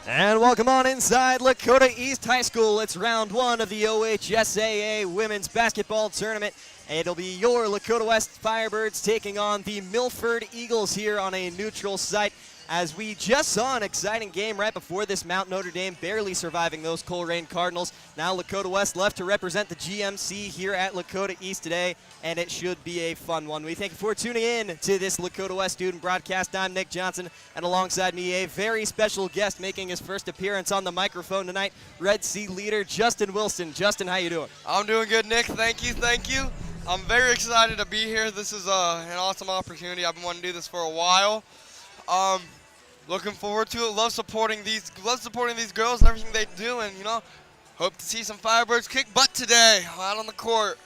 And welcome on inside Lakota East High School. It's round one of the OHSAA Women's Basketball Tournament. It'll be your Lakota West Firebirds taking on the Milford Eagles here on a neutral site. As we just saw an exciting game right before this, Mount Notre Dame barely surviving those Coleraine Cardinals. Now Lakota West left to represent the GMC here at Lakota East today, and it should be a fun one. We thank you for tuning in to this Lakota West student broadcast. I'm Nick Johnson, and alongside me, a very special guest making his first appearance on the microphone tonight, Red Sea leader Justin Wilson. Justin, how you doing? I'm doing good, Nick. Thank you, thank you. I'm very excited to be here. This is an awesome opportunity. I've been wanting to do this for a while. Looking forward to it. Love supporting these girls and everything they do, and hope to see some Firebirds kick butt today out on the court.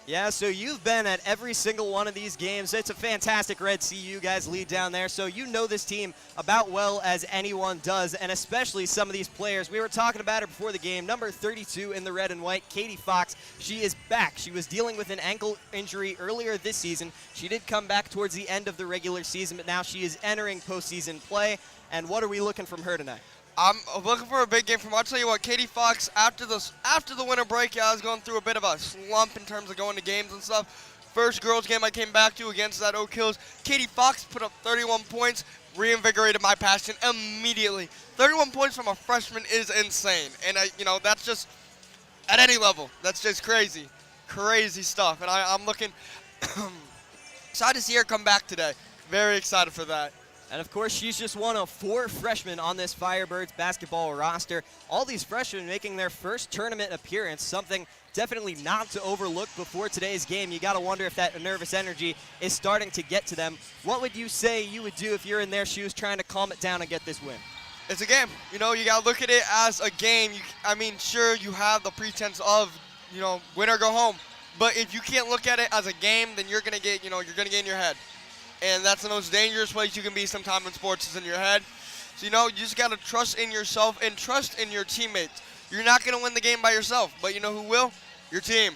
Yeah, so you've been at every single one of these games. It's a fantastic Red Sea you guys lead down there, so you know this team about well as anyone does, and especially some of these players. We were talking about her before the game. Number 32 in the red and white, Katie Fox. She is back. She was dealing with an ankle injury earlier this season. She did come back towards the end of the regular season, but now she is entering postseason play. And what are we looking from her tonight? I'm looking for a big game from her. I'll tell you what, Katie Fox, after the winter break, I was going through a bit of a slump in terms of going to games and stuff. First girls game I came back to against that Oak Hills, Katie Fox put up 31 points, reinvigorated my passion immediately. 31 points from a freshman is insane, and that's just at any level. That's just crazy, crazy stuff. And I'm looking excited to see her come back today. Very excited for that. And of course, she's just one of 4 freshmen on this Firebirds basketball roster. All these freshmen making their first tournament appearance, something definitely not to overlook before today's game. You got to wonder if that nervous energy is starting to get to them. What would you say you would do if you're in their shoes trying to calm it down and get this win? It's a game. You got to look at it as a game. Sure, you have the pretense of, win or go home. But if you can't look at it as a game, then you're going to get, you're going to get in your head. And that's the most dangerous place you can be sometime in sports, is in your head. So, you just got to trust in yourself and trust in your teammates. You're not going to win the game by yourself, but you know who will? Your team.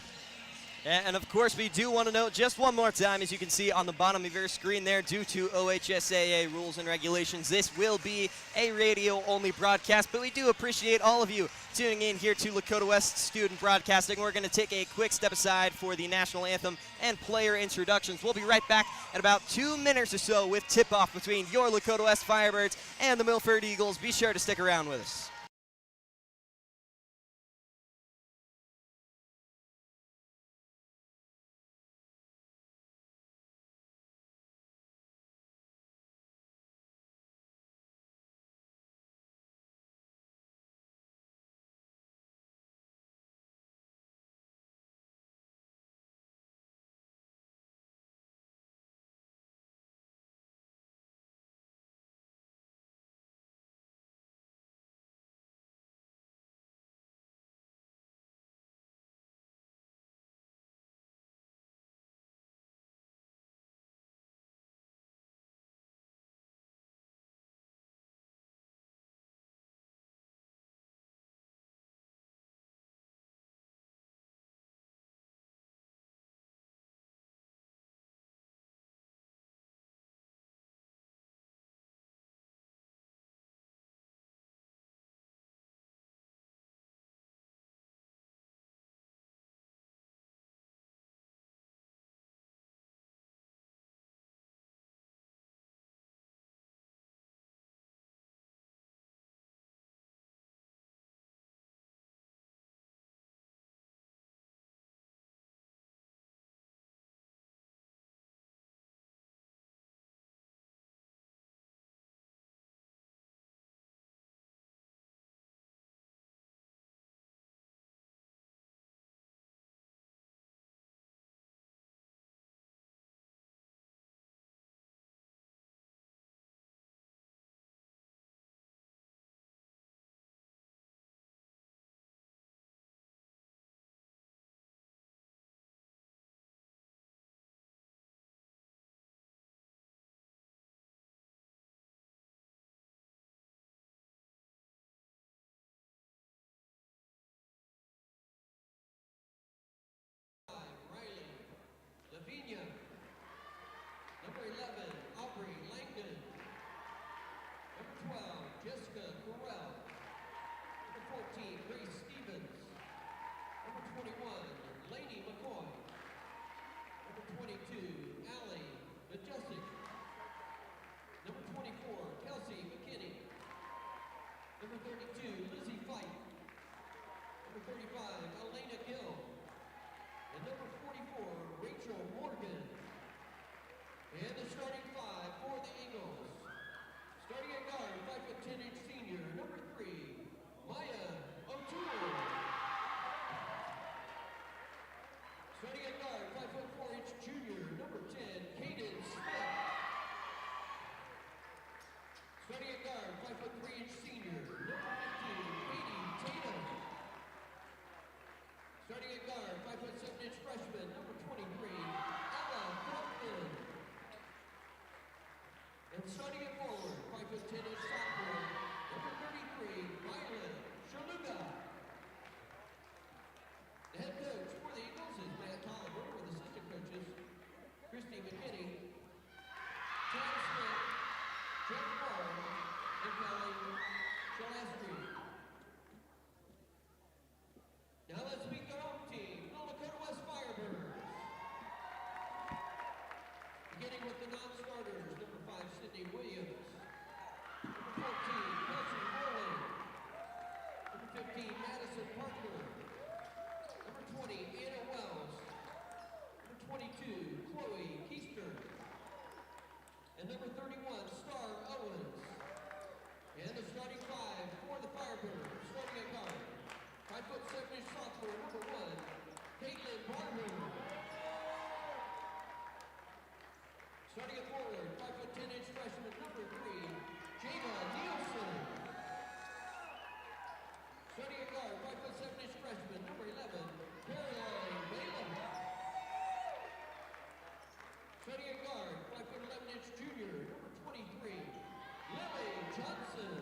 And of course, we do want to note just one more time, as you can see on the bottom of your screen there, due to OHSAA rules and regulations, this will be a radio-only broadcast, but we do appreciate all of you tuning in here to Lakota West Student Broadcasting. We're going to take a quick step aside for the national anthem and player introductions. We'll be right back in about 2 minutes or so with tip-off between your Lakota West Firebirds and the Milford Eagles. Be sure to stick around with us. Majestic. Number 24, Kelsey McKinney. Number 32, Lizzie Fight. Number 35, Elena Gill. And number 44, Rachel Morgan. And the starting five for the Eagles. Starting at guard, 5'10" senior, number 3, Maya O'Toole. Starting at guard, 5'4" junior, number 10, Caden Smith. Starting at guard, 5'3" senior, number 15, Katie Tatum. Starting at guard, 5'7" freshman, number 23, Ella Crumpton. And starting at forward, 5'10" sophomore, number 33, Violet Shaluga. The head coach for the Eagles is Matt Tolliver, with assistant coaches Christy McKinney, Chad Smith, Jeff Moore, and Kelly Gillespie. Now let's meet their own team, the Lakota West Firebirds. Beginning with the non-starters, number 5, Sydney Williams. Number 14, Kelsey Morley. Number 15, Madison Parker. Number 20, Anna Wells. Number 22, Chloe Keister. And number 31, Star Owens. And the starting five for the Firebirds, starting at guard, 5'7" sophomore, number 1, Caitlin Barber. Starting at forward, 5'10" freshman, number 3, Jada Nielsen. Starting at guard, 5'7" freshman, number 11, Caroline Balaam. Starting at guard, 5'11" junior, number 23, Lily Johnson.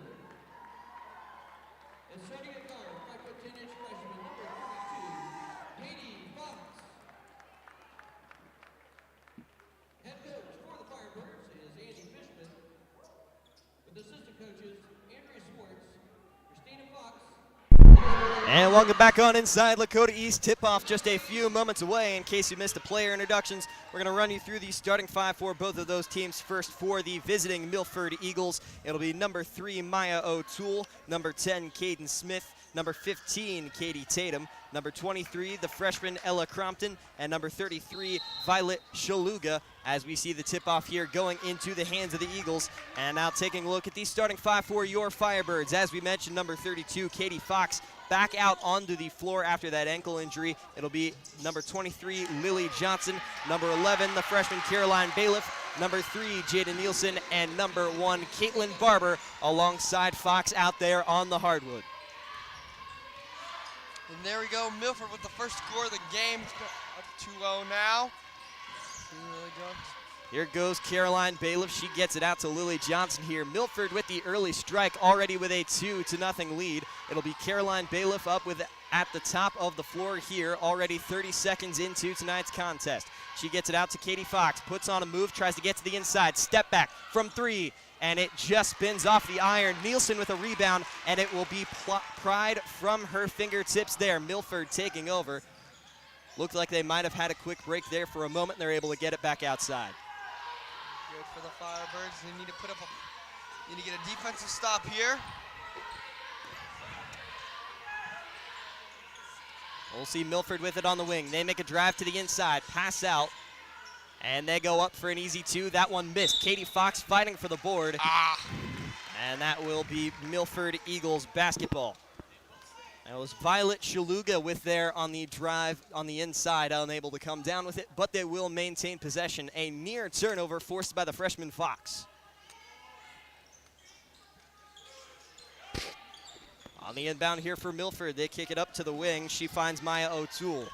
And starting at guard, 5'10" freshman, number 32, Katie Fox. Head coach for the Firebirds is Andy Fishman, with assistant coaches Andrea Swartz, Christina Fox. And welcome back on Inside Lakota East. Tip-off just a few moments away. In case you missed the player introductions, we're going to run you through the starting five for both of those teams. First, for the visiting Milford Eagles, it'll be number 3, Maya O'Toole, number 10, Caden Smith, number 15, Katie Tatum, number 23, the freshman Ella Crompton, and number 33, Violet Shaluga, as we see the tip-off here going into the hands of the Eagles. And now taking a look at the starting five for your Firebirds. As we mentioned, number 32, Katie Fox, back out onto the floor after that ankle injury. It'll be number 23, Lily Johnson, number 11, the freshman Caroline Baliff, number 3, Jada Nielsen, and number 1, Caitlin Barber, alongside Fox out there on the hardwood. And there we go, Milford with the first score of the game. Up 2-0 now. Lily Johnson. Here goes Caroline Baliff. She gets it out to Lily Johnson here. Milford with the early strike, already with a 2-0 lead. It'll be Caroline Baliff up with at the top of the floor here, already 30 seconds into tonight's contest. She gets it out to Katie Fox, puts on a move, tries to get to the inside, step back from 3, and it just spins off the iron. Nielsen with a rebound, and it will be pried from her fingertips there. Milford taking over. Looked like they might have had a quick break there for a moment. They're able to get it back outside. Good for the Firebirds. They need to put up need to get a defensive stop here. We'll see Milford with it on the wing. They make a drive to the inside, pass out, and they go up for an easy 2. That one missed. Katie Fox fighting for the board. And that will be Milford Eagles basketball. That was Violet Shaluga with there on the drive on the inside, unable to come down with it, but they will maintain possession. A near turnover forced by the freshman Fox. On the inbound here for Milford, they kick it up to the wing. She finds Maya O'Toole.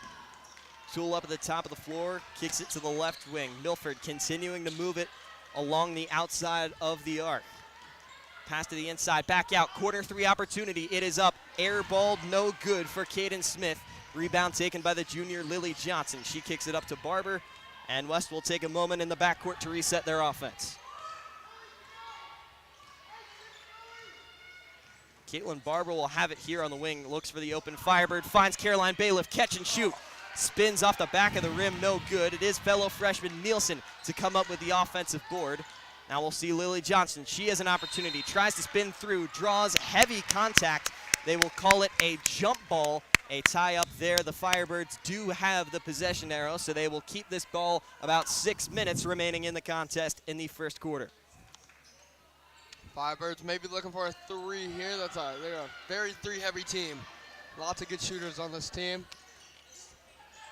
O'Toole up at the top of the floor, kicks it to the left wing. Milford continuing to move it along the outside of the arc. Pass to the inside, back out, corner 3 opportunity. It is up, airballed, no good for Caden Smith. Rebound taken by the junior Lily Johnson. She kicks it up to Barber, and West will take a moment in the backcourt to reset their offense. Caitlin Barber will have it here on the wing, looks for the open Firebird, finds Caroline Baliff, catch and shoot. spins off the back of the rim, no good. It is fellow freshman Nielsen to come up with the offensive board. Now we'll see Lily Johnson. She has an opportunity, tries to spin through, draws heavy contact. They will call it a jump ball. A tie up there. The Firebirds do have the possession arrow, so they will keep this ball about 6 minutes remaining in the contest in the first quarter. Firebirds may be looking for a three here. They're a very three-heavy team. Lots of good shooters on this team.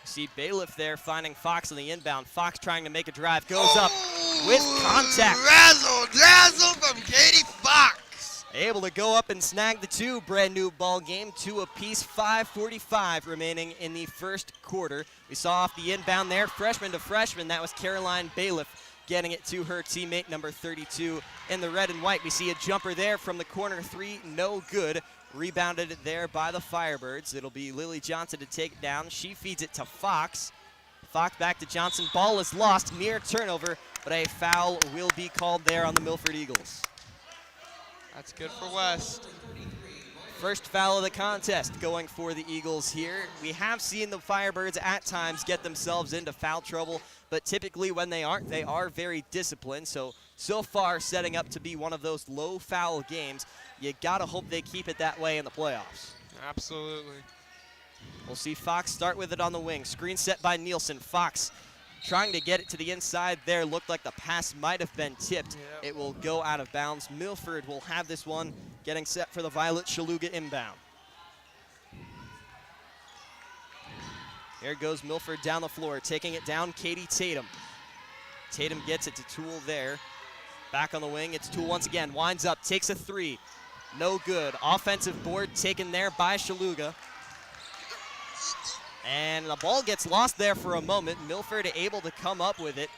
See Bailiff there finding Fox on the inbound. Fox trying to make a drive, goes up with contact. Razzle dazzle from Katie Fox. Able to go up and snag the two. Brand new ball game, 2 apiece, 5:45 remaining in the first quarter. We saw off the inbound there, freshman to freshman. That was Caroline Bailiff getting it to her teammate, number 32 in the red and white. We see a jumper there from the corner three, no good. Rebounded there by the Firebirds. It'll be Lily Johnson to take it down. She feeds it to Fox. Fox back to Johnson. Ball is lost, near turnover, but a foul will be called there on the Milford Eagles. That's good for West. First foul of the contest going for the Eagles here. We have seen the Firebirds at times get themselves into foul trouble, but typically when they aren't, they are very disciplined. So far setting up to be one of those low foul games. You gotta hope they keep it that way in the playoffs. Absolutely. We'll see Fox start with it on the wing. Screen set by Nielsen. Fox trying to get it to the inside there. Looked like the pass might have been tipped. Yep. It will go out of bounds. Milford will have this one, getting set for the Violet Shaluga inbound. Here goes Milford down the floor, taking it down, Katie Tatum. Tatum gets it to Toole there. Back on the wing, it's Toole once again. Winds up, takes a three. No good. Offensive board taken there by Shaluga. And the ball gets lost there for a moment. Milford able to come up with it.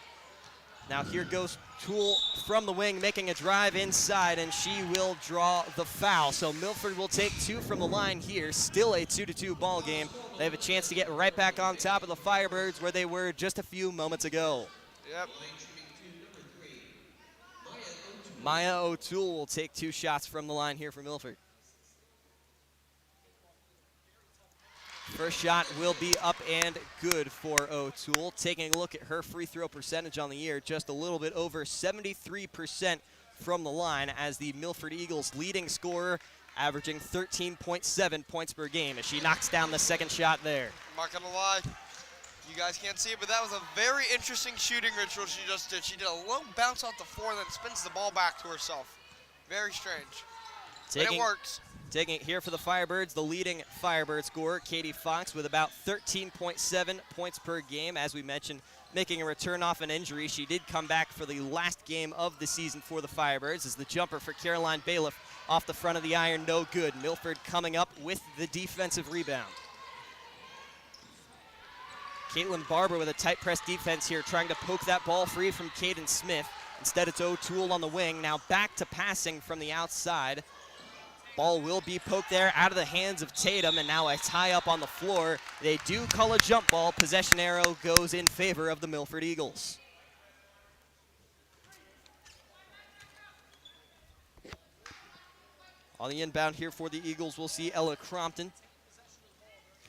Now here goes Toole from the wing, making a drive inside, and she will draw the foul. So Milford will take two from the line here. Still a 2-2 ball game. They have a chance to get right back on top of the Firebirds where they were just a few moments ago. Yep. Maya O'Toole will take 2 shots from the line here for Milford. First shot will be up and good for O'Toole. Taking a look at her free throw percentage on the year, just a little bit over 73% from the line as the Milford Eagles leading scorer, averaging 13.7 points per game as she knocks down the second shot there. I'm not gonna lie, you guys can't see it, but that was a very interesting shooting ritual she just did. She did a low bounce off the floor and then spins the ball back to herself. Very strange, but it works. Taking it here for the Firebirds, the leading Firebird scorer, Katie Fox, with about 13.7 points per game. As we mentioned, making a return off an injury. She did come back for the last game of the season for the Firebirds as the jumper for Caroline Bailiff off the front of the iron, no good. Milford coming up with the defensive rebound. Caitlin Barber with a tight press defense here, trying to poke that ball free from Caden Smith. Instead, it's O'Toole on the wing. Now back to passing from the outside. Ball will be poked there out of the hands of Tatum, and now a tie up on the floor. They do call a jump ball. Possession arrow goes in favor of the Milford Eagles. On the inbound here for the Eagles, we'll see Ella Crompton.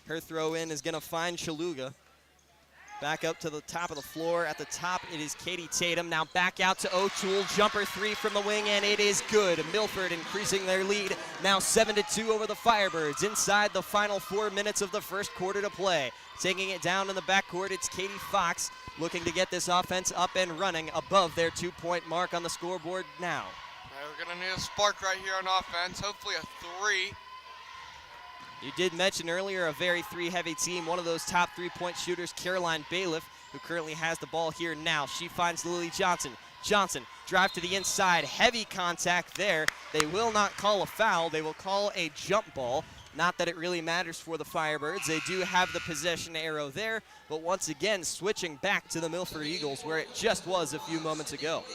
Her throw in is going to find Shaluga. Back up to the top of the floor. At the top, it is Katie Tatum. Now back out to O'Toole. Jumper three from the wing, and it is good. Milford increasing their lead. Now 7-2 over the Firebirds. Inside the final 4 minutes of the first quarter to play. Taking it down in the backcourt, it's Katie Fox looking to get this offense up and running above their 2-point mark on the scoreboard now. We're going to need a spark right here on offense. Hopefully a three. You did mention earlier a very three-heavy team. One of those top 3-point shooters, Caroline Bailiff, who currently has the ball here now. She finds Lily Johnson. Johnson, drive to the inside. Heavy contact there. They will not call a foul. They will call a jump ball. Not that it really matters for the Firebirds. They do have the possession arrow there, but once again, switching back to the Milford Eagles, where it just was a few moments ago.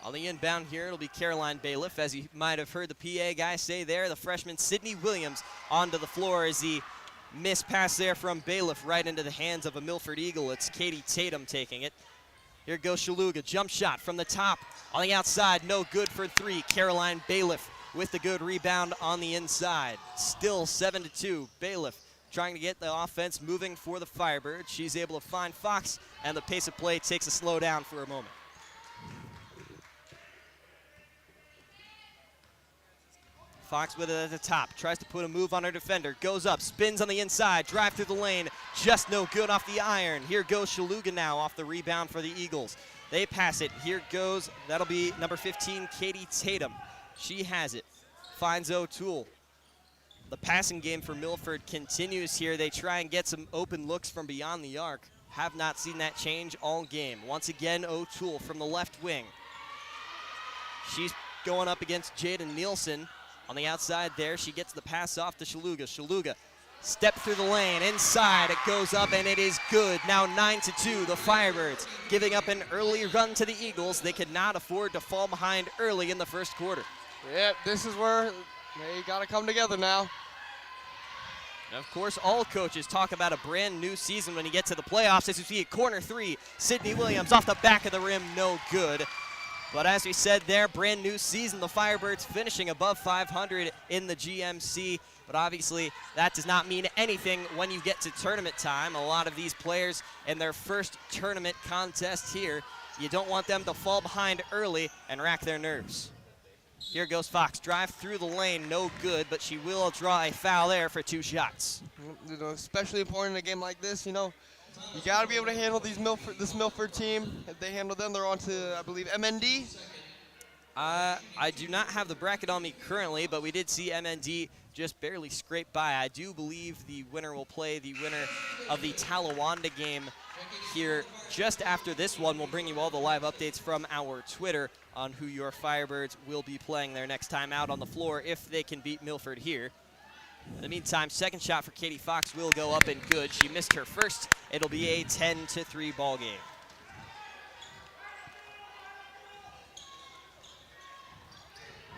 On the inbound here, it'll be Caroline Bailiff. As you might have heard the PA guy say there, the freshman Sydney Williams onto the floor as the missed pass there from Bailiff right into the hands of a Milford Eagle. It's Katie Tatum taking it. Here goes Shaluga, jump shot from the top. On the outside, no good for three. Caroline Bailiff with the good rebound on the inside. Still 7-2. Bailiff trying to get the offense moving for the Firebirds. She's able to find Fox, and the pace of play takes a slow down for a moment. Fox with it at the top, tries to put a move on her defender, goes up, spins on the inside, drive through the lane, just no good off the iron. Here goes Shaluga now off the rebound for the Eagles. They pass it, here goes, that'll be number 15, Katie Tatum. She has it, finds O'Toole. The passing game for Milford continues here. They try and get some open looks from beyond the arc. Have not seen that change all game. Once again, O'Toole from the left wing. She's going up against Jaden Nielsen. On the outside there, she gets the pass off to Shaluga. Shaluga, step through the lane, inside, it goes up and it is good. Now 9-2, the Firebirds giving up an early run to the Eagles. They could not afford to fall behind early in the first quarter. Yep, this is where they gotta come together now. And of course, all coaches talk about a brand new season when you get to the playoffs. As you see, corner three, Sydney Williams off the back of the rim, no good. But as we said there, brand new season, the Firebirds finishing above 500 in the GMC. But obviously, that does not mean anything when you get to tournament time. A lot of these players in their first tournament contest here, you don't want them to fall behind early and rack their nerves. Here goes Fox, drive through the lane, no good, but she will draw a foul there for 2 shots. You know, especially important in a game like this, you know, you got to be able to handle this Milford team. If they handle them, they're on to, I believe, MND. I do not have the bracket on me currently, but we did see MND just barely scrape by. I do believe the winner will play the winner of the Talawanda game here just after this one. We'll bring you all the live updates from our Twitter on who your Firebirds will be playing their next time out on the floor if they can beat Milford here. In the meantime, second shot for Katie Fox will go up and good. She missed her first. It'll be a 10-3 ball game.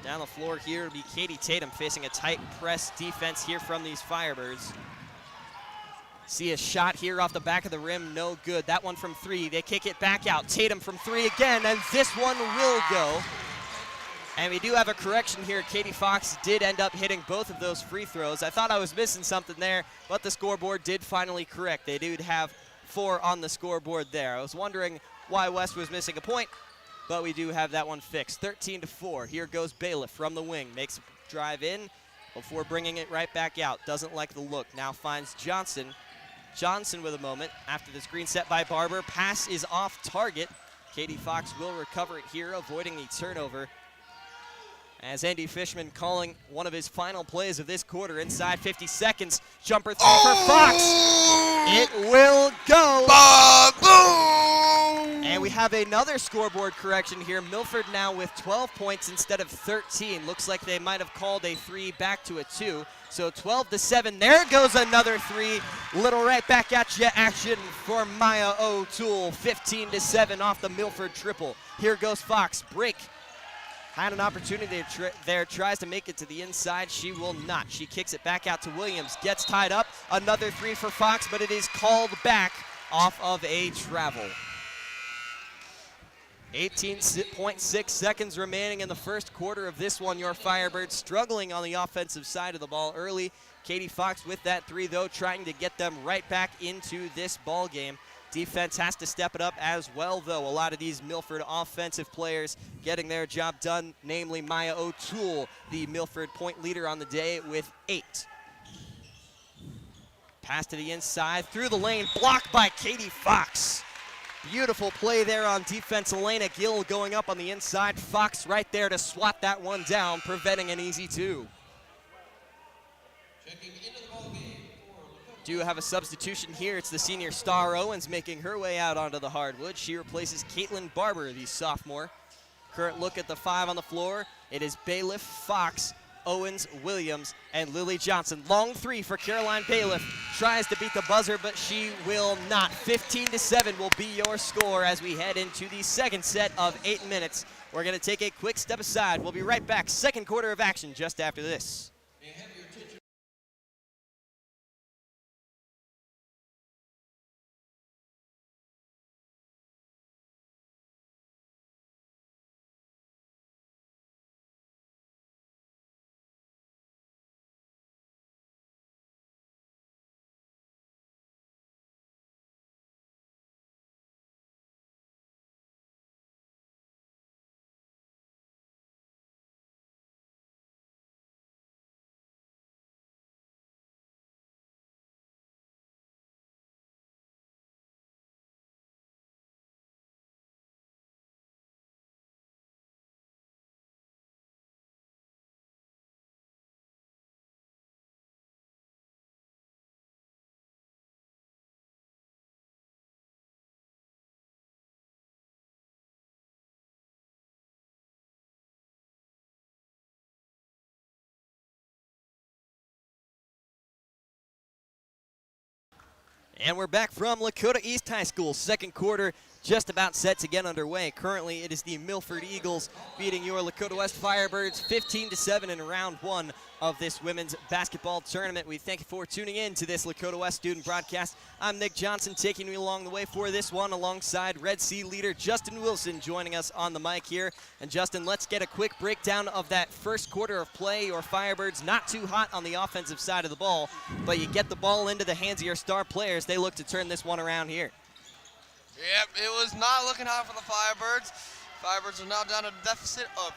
Down the floor here will be Katie Tatum facing a tight press defense here from these Firebirds. See a shot here off the back of the rim, no good. That one from 3, they kick it back out. Tatum from 3 again, and this one will go. And we do have a correction here. Katie Fox did end up hitting both of those free throws. I thought I was missing something there, but the scoreboard did finally correct. They did have 4 on the scoreboard there. I was wondering why West was missing a point, but we do have that one fixed. 13-4. Here goes Bailiff from the wing. Makes a drive in before bringing it right back out. Doesn't like the look. Now finds Johnson. Johnson with a moment after the screen set by Barber. Pass is off target. Katie Fox will recover it here, avoiding the turnover. As Andy Fishman calling one of his final plays of this quarter inside 50 seconds. Jumper 3 for Fox. It will go. Boom! And we have another scoreboard correction here. Milford now with 12 points instead of 13. Looks like they might have called a 3 back to a 2. So 12-7. There goes another 3. Little right back at you action for Maya O'Toole. 15-7 off the Milford triple. Here goes Fox. Break. Had an opportunity there, tries to make it to the inside. She will not. She kicks it back out to Williams. Gets tied up. Another 3 for Fox, but it is called back off of a travel. 18.6 seconds remaining in the first quarter of this one. Your Firebirds struggling on the offensive side of the ball early. Katie Fox with that 3, though, trying to get them right back into this ball game. Defense has to step it up as well, though. A lot of these Milford offensive players getting their job done, namely Maya O'Toole, the Milford point leader on the day with 8. Pass to the inside, through the lane, blocked by Katie Fox. Beautiful play there on defense. Elena Gill going up on the inside. Fox right there to swat that one down, preventing an easy 2. Checking into the ball game for Lakota. Do have a substitution here. It's the senior Star Owens making her way out onto the hardwood. She replaces Caitlin Barber, the sophomore. Current look at the 5 on the floor. It is Bailiff, Fox, Owens, Williams, and Lily Johnson. Long 3 for Caroline Bailiff. Tries to beat the buzzer, but she will not. 15-7 will be your score as we head into the second set of 8 minutes. We're going to take a quick step aside. We'll be right back. Second quarter of action just after this. And we're back from Lakota East High School. Second quarter just about set to get underway. Currently, it is the Milford Eagles beating your Lakota West Firebirds 15-7 in round one of this women's basketball tournament. We thank you for tuning in to this Lakota West student broadcast. I'm Nick Johnson, taking you along the way for this one alongside Red Sea leader Justin Wilson joining us on the mic here. And Justin, let's get a quick breakdown of that first quarter of play. Your Firebirds not too hot on the offensive side of the ball, but you get the ball into the hands of your star players. They look to turn this one around here. Yep, it was not looking hot for the Firebirds. Firebirds are now down a deficit of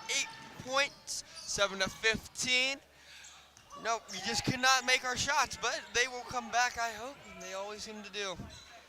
8 points, 7-15. No, we just could not make our shots, but they will come back, I hope. They always seem to do.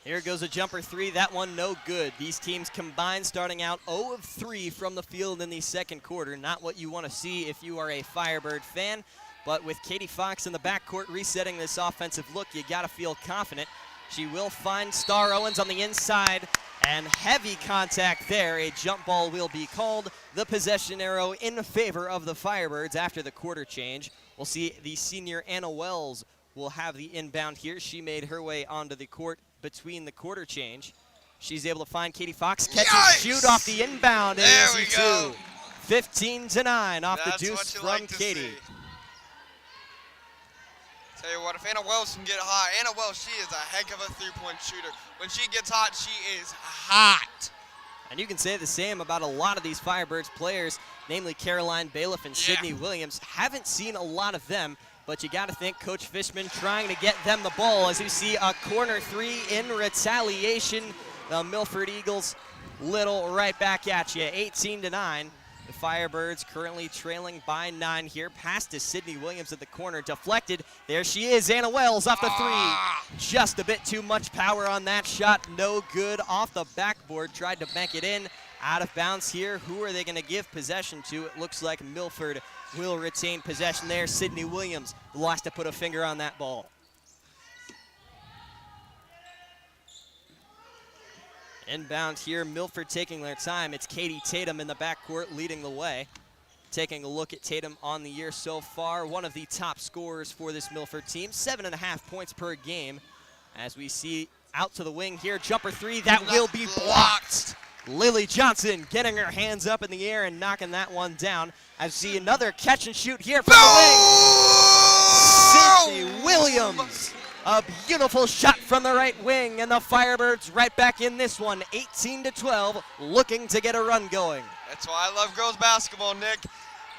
Here goes a jumper three. That one no good. These teams combined starting out 0 of 3 from the field in the second quarter. Not what you want to see if you are a Firebird fan, but with Katie Fox in the backcourt resetting this offensive look, you got to feel confident. She will find Star Owens on the inside, and heavy contact there. A jump ball will be called. The possession arrow in favor of the Firebirds after the quarter change. We'll see the senior Anna Wells will have the inbound here. She made her way onto the court between the quarter change. She's able to find Katie Fox, catch and shoot off the inbound. There we go. 15-9 off That's the deuce what you from like to Katie. see. Tell you what, if Anna Wells can get hot, Anna Wells, she is a heck of a three-point shooter. When she gets hot, she is hot. And you can say the same about a lot of these Firebirds players, namely Caroline Bailiff and Sydney Williams. Haven't seen a lot of them, but you got to think Coach Fishman trying to get them the ball as you see a corner three in retaliation. The Milford Eagles little right back at you, 18-9. The Firebirds currently trailing by 9 here. Pass to Sydney Williams at the corner, deflected. There she is, Anna Wells off the three. Just a bit too much power on that shot, no good. Off the backboard, tried to bank it in. Out of bounds here. Who are they going to give possession to? It looks like Milford will retain possession there. Sydney Williams lost to put a finger on that ball. Inbound here, Milford taking their time. It's Katie Tatum in the backcourt leading the way. Taking a look at Tatum on the year so far, one of the top scorers for this Milford team, 7.5 points per game. As we see out to the wing here, jumper three, that will be blocked. Lily Johnson getting her hands up in the air and knocking that one down. As we see another catch and shoot here from the wing. Sydney Williams. A beautiful shot from the right wing, and the Firebirds right back in this one, 18-12, looking to get a run going. That's why I love girls basketball, Nick.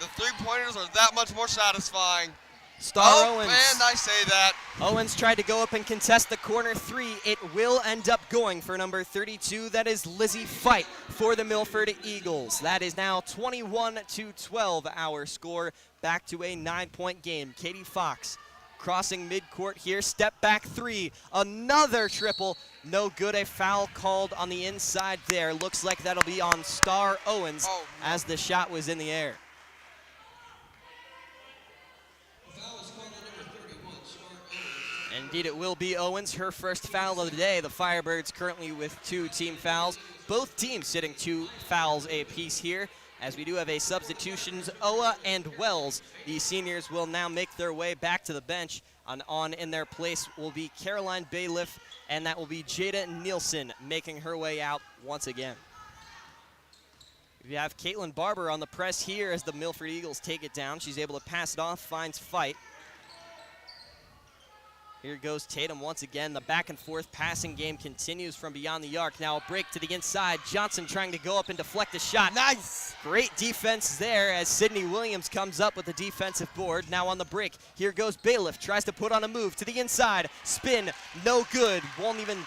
The three-pointers are that much more satisfying. Star Owens. And I say that. Owens tried to go up and contest the corner three. It will end up going for number 32. That is Lizzie Fight for the Milford Eagles. That is now 21-12 our score. Back to a 9-point game. Katie Fox crossing midcourt here, step back three, another triple, no good. A foul called on the inside there. Looks like that'll be on Star Owens as the shot was in the air. Foul is called on number 31, Star Owens. Indeed, it will be Owens, her first foul of the day. The Firebirds currently with 2 team fouls. Both teams sitting 2 fouls apiece here. As we do have a substitutions, OHSAA and Wells. The seniors will now make their way back to the bench. On in their place will be Caroline Bailiff, and that will be Jada Nielsen making her way out once again. We have Caitlin Barber on the press here as the Milford Eagles take it down. She's able to pass it off, finds Fight. Here goes Tatum once again. The back and forth passing game continues from beyond the arc. Now a break to the inside. Johnson trying to go up and deflect a shot. Nice. Great defense there as Sydney Williams comes up with the defensive board. Now on the break, here goes Bailiff. Tries to put on a move to the inside. Spin, no good. Won't even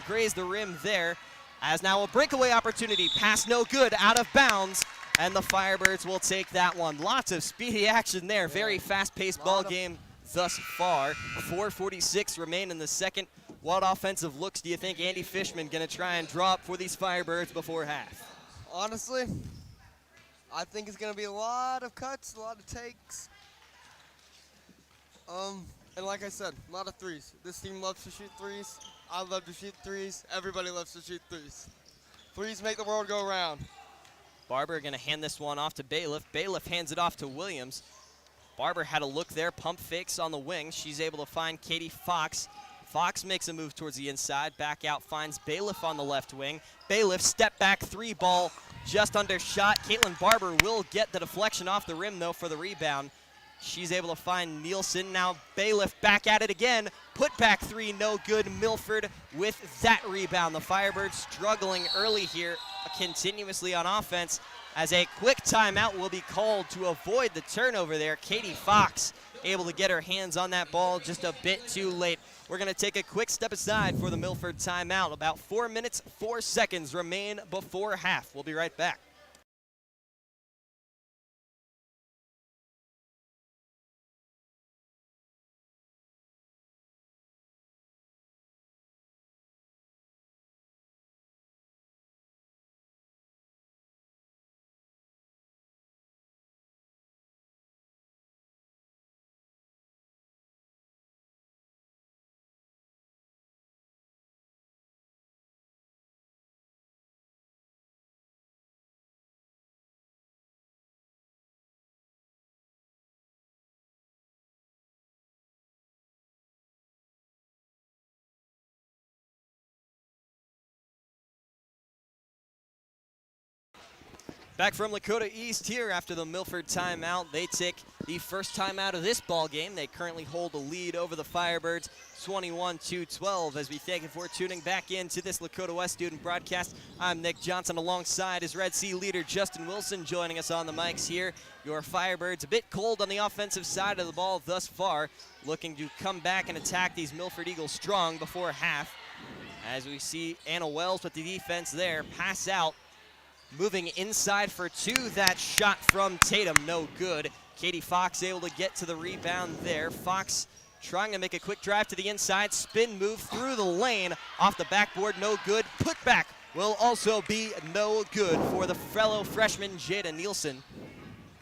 graze the rim there. As now a breakaway opportunity. Pass no good, out of bounds. And the Firebirds will take that one. Lots of speedy action there. Very fast-paced ball game thus far. 4:46 remain in the second. What offensive looks do you think Andy Fishman going to try and draw up for these Firebirds before half? Honestly, I think it's going to be a lot of cuts, a lot of takes. And like I said, a lot of threes. This team loves to shoot threes. I love to shoot threes. Everybody loves to shoot threes. Threes make the world go round. Barber going to hand this one off to Bailiff. Bailiff hands it off to Williams. Barber had a look there, pump fakes on the wing. She's able to find Katie Fox. Fox makes a move towards the inside, back out, finds Bailiff on the left wing. Bailiff, step back, 3-ball, just undershot. Caitlin Barber will get the deflection off the rim, though, for the rebound. She's able to find Nielsen. Now Bailiff back at it again. Put back 3, no good. Milford with that rebound. The Firebirds struggling early here, continuously on offense, as a quick timeout will be called to avoid the turnover there. Katie Fox able to get her hands on that ball just a bit too late. We're going to take a quick step aside for the Milford timeout. About 4 minutes, 4 seconds remain before half. We'll be right back. Back from Lakota East here after the Milford timeout. They take the first timeout of this ball game. They currently hold a lead over the Firebirds, 21-12. As we thank you for tuning back into this Lakota West student broadcast, I'm Nick Johnson alongside his Red Sea leader Justin Wilson joining us on the mics here. Your Firebirds a bit cold on the offensive side of the ball thus far, looking to come back and attack these Milford Eagles strong before half. As we see Anna Wells with the defense there, pass out. Moving inside for 2, that shot from Tatum, no good. Katie Fox able to get to the rebound there. Fox trying to make a quick drive to the inside, spin move through the lane, off the backboard, no good. Put back will also be no good for the fellow freshman Jada Nielsen.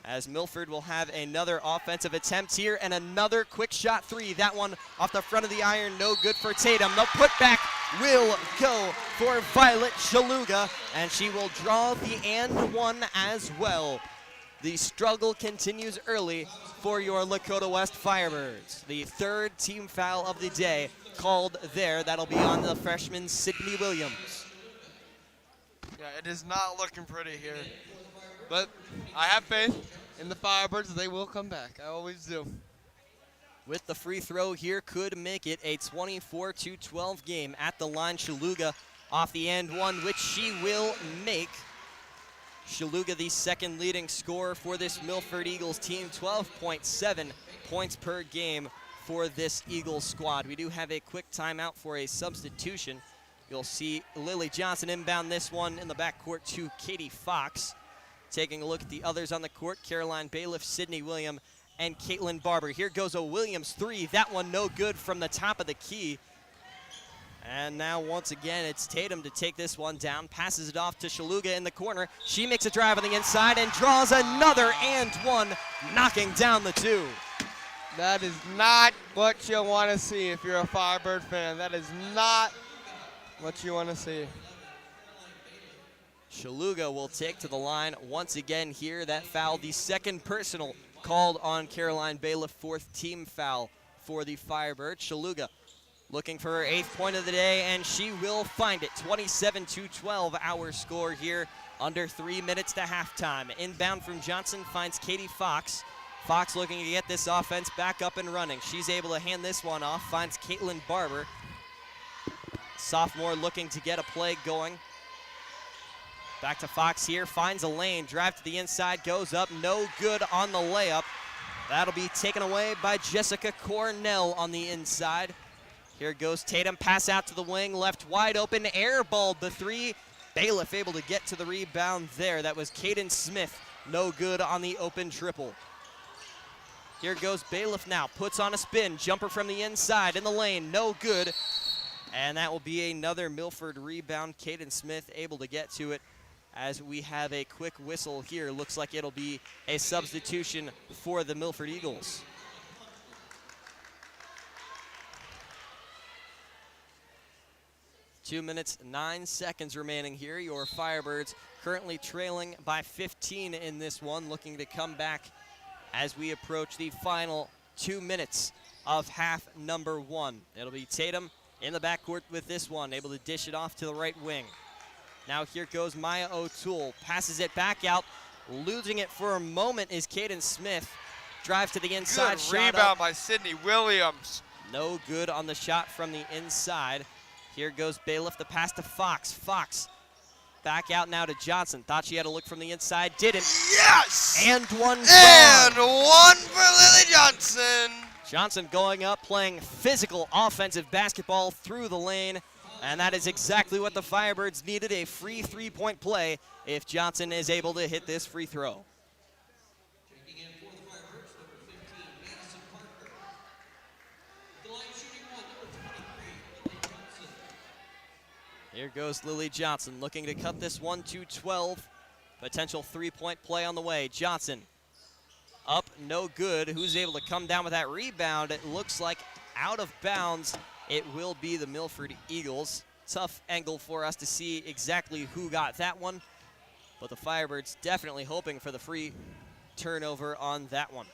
As Milford will have another offensive attempt here and another quick shot 3. That one off the front of the iron, no good for Tatum. The putback will go for Violet Shaluga, and she will draw the and one as well. The struggle continues early for your Lakota West Firebirds. The 3rd team foul of the day called there. That'll be on the freshman Sydney Williams. Yeah, it is not looking pretty here. But I have faith in the Firebirds. They will come back. I always do. With the free throw here, could make it a 24-12 game at the line. Shaluga off the end one, which she will make. Shaluga, the 2nd leading scorer for this Milford Eagles team, 12.7 points per game for this Eagles squad. We do have a quick timeout for a substitution. You'll see Lily Johnson inbound this one in the backcourt to Katie Fox. Taking a look at the others on the court, Caroline Bailiff, Sydney William, and Caitlin Barber. Here goes a Williams 3. That one no good from the top of the key. And now once again, it's Tatum to take this one down. Passes it off to Shaluga in the corner. She makes a drive on the inside and draws another and one, knocking down the 2. That is not what you want to see if you're a Firebird fan. That is not what you want to see. Shaluga will take to the line once again here. That foul, the 2nd personal called on Caroline Bailiff, 4th team foul for the Firebirds. Shaluga looking for her 8th point of the day, and she will find it. 27-12 our score here, under 3 minutes to halftime. Inbound from Johnson finds Katie Fox. Fox looking to get this offense back up and running. She's able to hand this one off, finds Caitlin Barber. Sophomore looking to get a play going. Back to Fox here, finds a lane, drive to the inside, goes up, no good on the layup. That'll be taken away by Jessica Cornell on the inside. Here goes Tatum, pass out to the wing, left wide open, airballed the 3. Bailiff able to get to the rebound there. That was Caden Smith, no good on the open triple. Here goes Bailiff now, puts on a spin, jumper from the inside in the lane, no good. And that will be another Milford rebound. Caden Smith able to get to it as we have a quick whistle here. Looks like it'll be a substitution for the Milford Eagles. Two minutes, 9 seconds remaining here. Your Firebirds currently trailing by 15 in this one, looking to come back as we approach the final 2 minutes of half number 1. It'll be Tatum in the backcourt with this one, able to dish it off to the right wing. Now here goes Maya O'Toole, passes it back out, losing it for a moment is Kaden Smith. Drive to the inside, Good shot rebound up. by Sydney Williams. No good on the shot from the inside. Here goes Bailiff, the pass to Fox. Fox back out now to Johnson. Thought she had a look from the inside, didn't. Yes! And one And gone. one for Lily Johnson. Johnson going up, playing physical offensive basketball through the lane. And that is exactly what the Firebirds needed, a free three-point play if Johnson is able to hit this free throw. Checking in for the Firebirds, number 15, Madison Parker. The line shooting one, number 23, Lily Johnson. Here goes Lily Johnson looking to cut this one to 12. Potential three-point play on the way. Johnson up, no good. Who's able to come down with that rebound? It looks like out of bounds. It will be the Milford Eagles. Tough angle for us to see exactly who got that one, but the Firebirds definitely hoping for the free turnover on that one.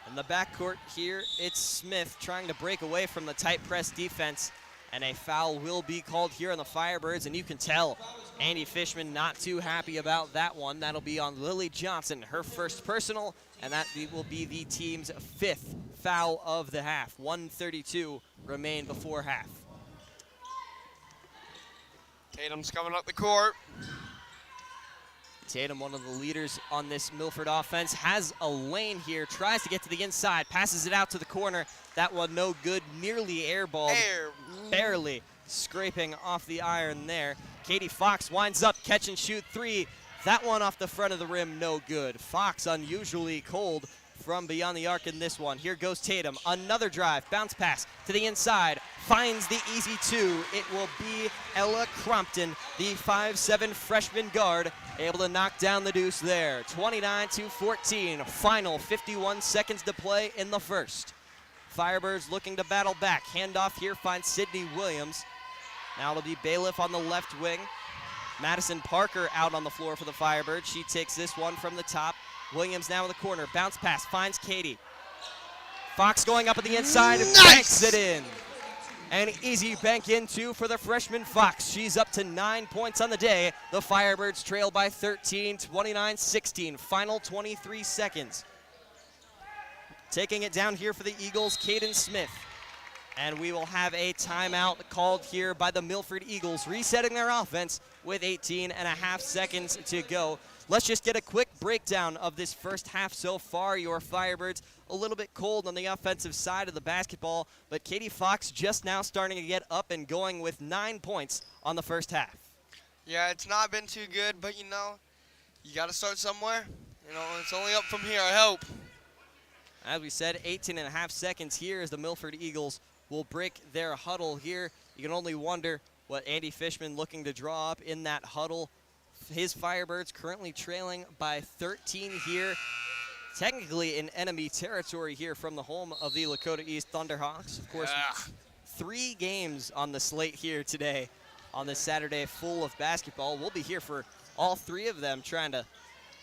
In the backcourt here, it's Smith trying to break away from the tight press defense, and a foul will be called here on the Firebirds, and you can tell Andy Fishman not too happy about that one. That'll be on Lily Johnson, her first personal, and that will be the team's 5th foul of the half. 1:32 remain before half. Tatum's coming up the court. Tatum, one of the leaders on this Milford offense, has a lane here, tries to get to the inside, passes it out to the corner. That one no good, nearly airballed, barely scraping off the iron there. Katie Fox winds up, catch and shoot 3. That one off the front of the rim, no good. Fox unusually cold from beyond the arc in this one. Here goes Tatum, another drive, bounce pass to the inside, finds the easy 2. It will be Ella Crompton, the 5'7" freshman guard, able to knock down the deuce there. 29-14, final 51 seconds to play in the first. Firebirds looking to battle back. Handoff here finds Sydney Williams. Now it'll be Bailiff on the left wing. Madison Parker out on the floor for the Firebirds. She takes this one from the top. Williams now in the corner. Bounce pass finds Katie. Fox going up at the inside and banks it in. An easy bank in two for the freshman Fox. She's up to 9 points on the day. The Firebirds trail by 13, 29-16. Final 23 seconds. Taking it down here for the Eagles, Kaden Smith. And we will have a timeout called here by the Milford Eagles, resetting their offense with 18 and a half seconds to go. Let's just get a quick breakdown of this first half so far. Your Firebirds a little bit cold on the offensive side of the basketball, but Katie Fox just now starting to get up and going with 9 points on the first half. Yeah, it's not been too good, but you know, you got to start somewhere. You know, it's only up from here, I hope. As we said, 18 and a half seconds here as the Milford Eagles will break their huddle here. You can only wonder what Andy Fishman looking to draw up in that huddle. His Firebirds currently trailing by 13 here. Technically in enemy territory here from the home of the Lakota East Thunderhawks. Of course, 3 games on the slate here today on this Saturday full of basketball. We'll be here for all 3 of them, trying to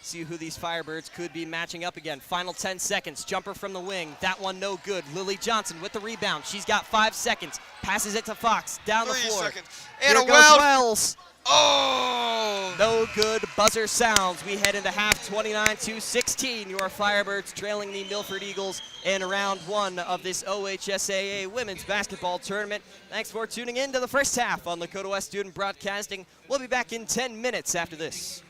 see who these Firebirds could be matching up again. Final 10 seconds, jumper from the wing. That one no good. Lily Johnson with the rebound. She's got 5 seconds. Passes it to Fox, down the 3 floor. seconds. Here And a goes Wells. Wells. Oh! No good. Buzzer sounds. We head into half 29-16. Your Firebirds trailing the Milford Eagles in round 1 of this OHSAA women's basketball tournament. Thanks for tuning in to the first half on Lakota West Student Broadcasting. We'll be back in 10 minutes after this.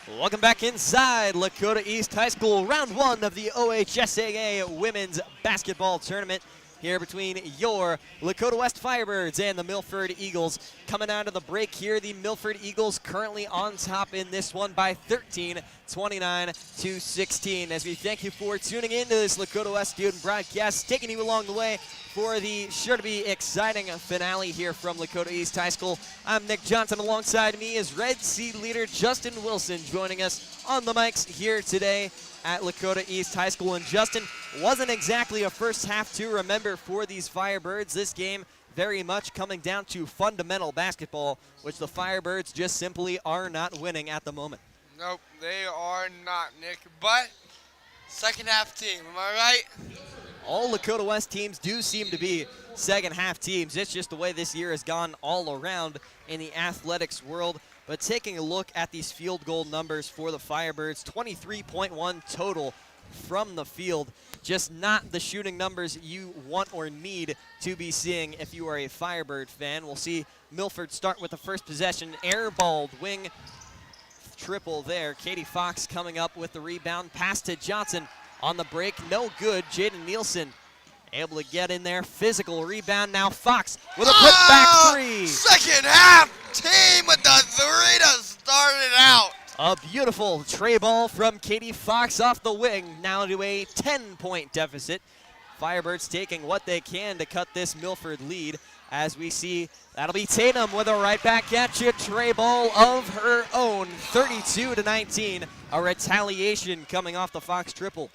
Welcome back inside Lakota East High School, round one of the OHSAA Women's Basketball Tournament here between your Lakota West Firebirds and the Milford Eagles. Coming out of the break here, the Milford Eagles currently on top in this one by 13, 29-16. As we thank you for tuning in to this Lakota West student broadcast, taking you along the way for the sure to be exciting finale here from Lakota East High School. I'm Nick Johnson. Alongside me is Red Sea leader Justin Wilson joining us on the mics here today at Lakota East High School. And Justin, wasn't exactly a first half to remember for these Firebirds. This game very much coming down to fundamental basketball, which the Firebirds just simply are not winning at the moment. Nope, they are not, Nick. But second half team, am I right? All Lakota West teams do seem to be second half teams. It's just the way this year has gone all around in the athletics world. But taking a look at these field goal numbers for the Firebirds, 23.1 total from the field. Just not the shooting numbers you want or need to be seeing if you are a Firebird fan. We'll see Milford start with the first possession. Airballed wing triple there. Katie Fox coming up with the rebound. Pass to Johnson on the break. No good. Jaden Nielsen able to get in there. Physical rebound. Now Fox with a putback three. Second half team with the three to start it out. A beautiful tray ball from Katie Fox off the wing, now to a 10-point deficit. Firebirds taking what they can to cut this Milford lead. As we see, that'll be Tatum with a right back at you, tray ball of her own, 32-19. A retaliation coming off the Fox triple.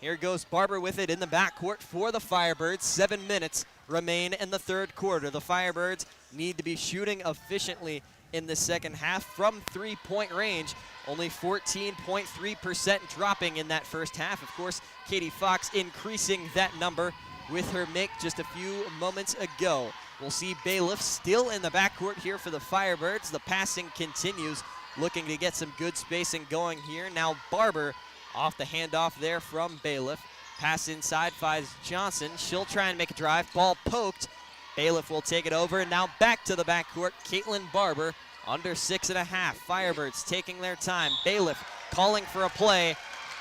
Here goes Barber with it in the backcourt for the Firebirds. 7 minutes remain in the third quarter. The Firebirds need to be shooting efficiently in the second half from three-point range. Only 14.3% dropping in that first half. Of course, Katie Fox increasing that number with her make just a few moments ago. We'll see Bailiff still in the backcourt here for the Firebirds. The passing continues, looking to get some good spacing going here. Now Barber off the handoff there from Bailiff. Pass inside, finds Johnson. She'll try and make a drive. Ball poked. Bailiff will take it over. Now back to the backcourt. Caitlin Barber under 6.5. Firebirds taking their time. Bailiff calling for a play,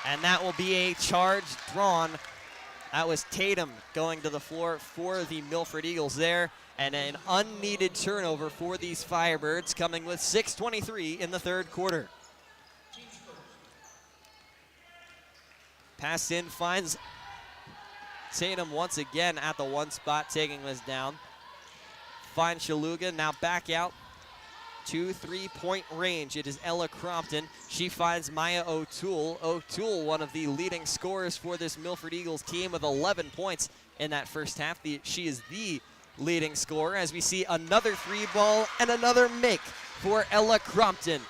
and that will be a charge drawn. That was Tatum going to the floor for the Milford Eagles there, and an unneeded turnover for these Firebirds, coming with 6:23 in the third quarter. Pass in, finds Tatum once again at the one spot, taking this down. Finds Shaluga, now back out to three-point range. It is Ella Crompton. She finds Maya O'Toole. O'Toole, one of the leading scorers for this Milford Eagles team with 11 points in that first half. She is the leading scorer as we see another three ball and another make for Ella Crompton.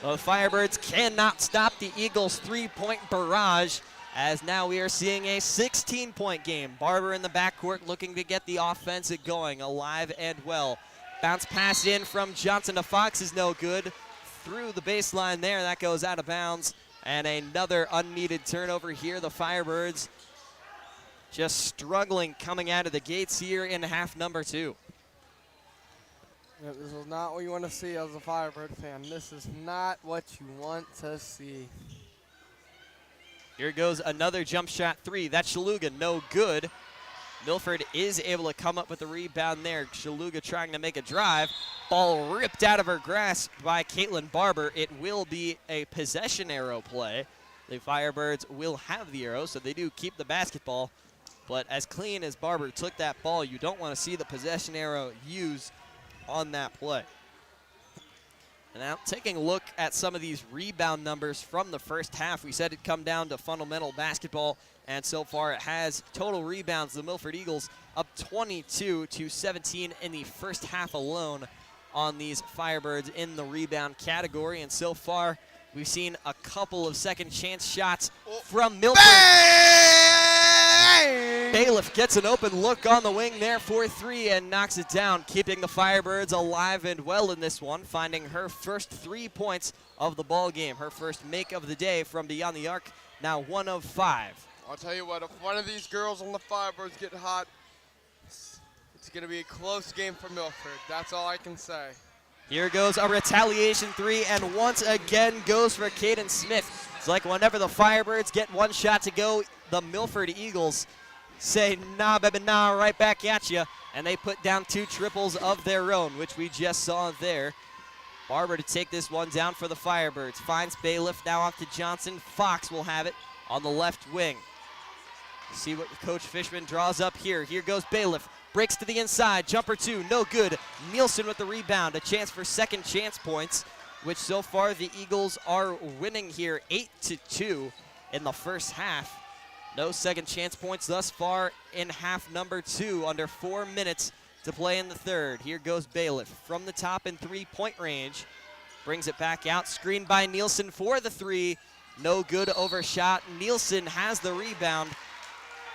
The Firebirds cannot stop the Eagles' three-point barrage, as now we are seeing a 16-point game. Barber in the backcourt looking to get the offense going, alive and well. Bounce pass in from Johnson to Fox is no good. Through the baseline there, that goes out of bounds. And another unneeded turnover here. The Firebirds just struggling coming out of the gates here in half number 2. Yeah, this is not what you want to see as a Firebird fan. This is not what you want to see. Here goes another jump shot three. That's Shaluga, no good. Milford is able to come up with the rebound there. Shaluga trying to make a drive. Ball ripped out of her grasp by Caitlin Barber. It will be a possession arrow play. The Firebirds will have the arrow, so they do keep the basketball. But as clean as Barber took that ball, you don't want to see the possession arrow used on that play. And now taking a look at some of these rebound numbers from the first half. We said it'd come down to fundamental basketball, and so far it has. Total rebounds, the Milford Eagles up 22-17 in the first half alone on these Firebirds in the rebound category. And so far, we've seen a couple of second chance shots from Milford. Bailiff gets an open look on the wing there for three and knocks it down, keeping the Firebirds alive and well in this one, finding her first 3 points of the ball game, her first make of the day from beyond the arc, now 1 of 5. I'll tell you what, if one of these girls on the Firebirds get hot, it's going to be a close game for Milford. That's all I can say. Here goes a retaliation three, and once again goes for Caden Smith. It's like whenever the Firebirds get one shot to go, the Milford Eagles say, nah, baby, nah, right back at you. And they put down 2 triples of their own, which we just saw there. Barber to take this one down for the Firebirds. Finds Bailiff, now off to Johnson. Fox will have it on the left wing. See what Coach Fishman draws up here. Here goes Bailiff. Breaks to the inside. Jumper 2, no good. Nielsen with the rebound. A chance for second chance points, which so far the Eagles are winning here 8-2 in the first half. No second chance points thus far in half number 2, under 4 minutes to play in the third. Here goes Bailiff from the top in 3-point range. Brings it back out, screened by Nielsen for the 3. No good, overshot. Nielsen has the rebound,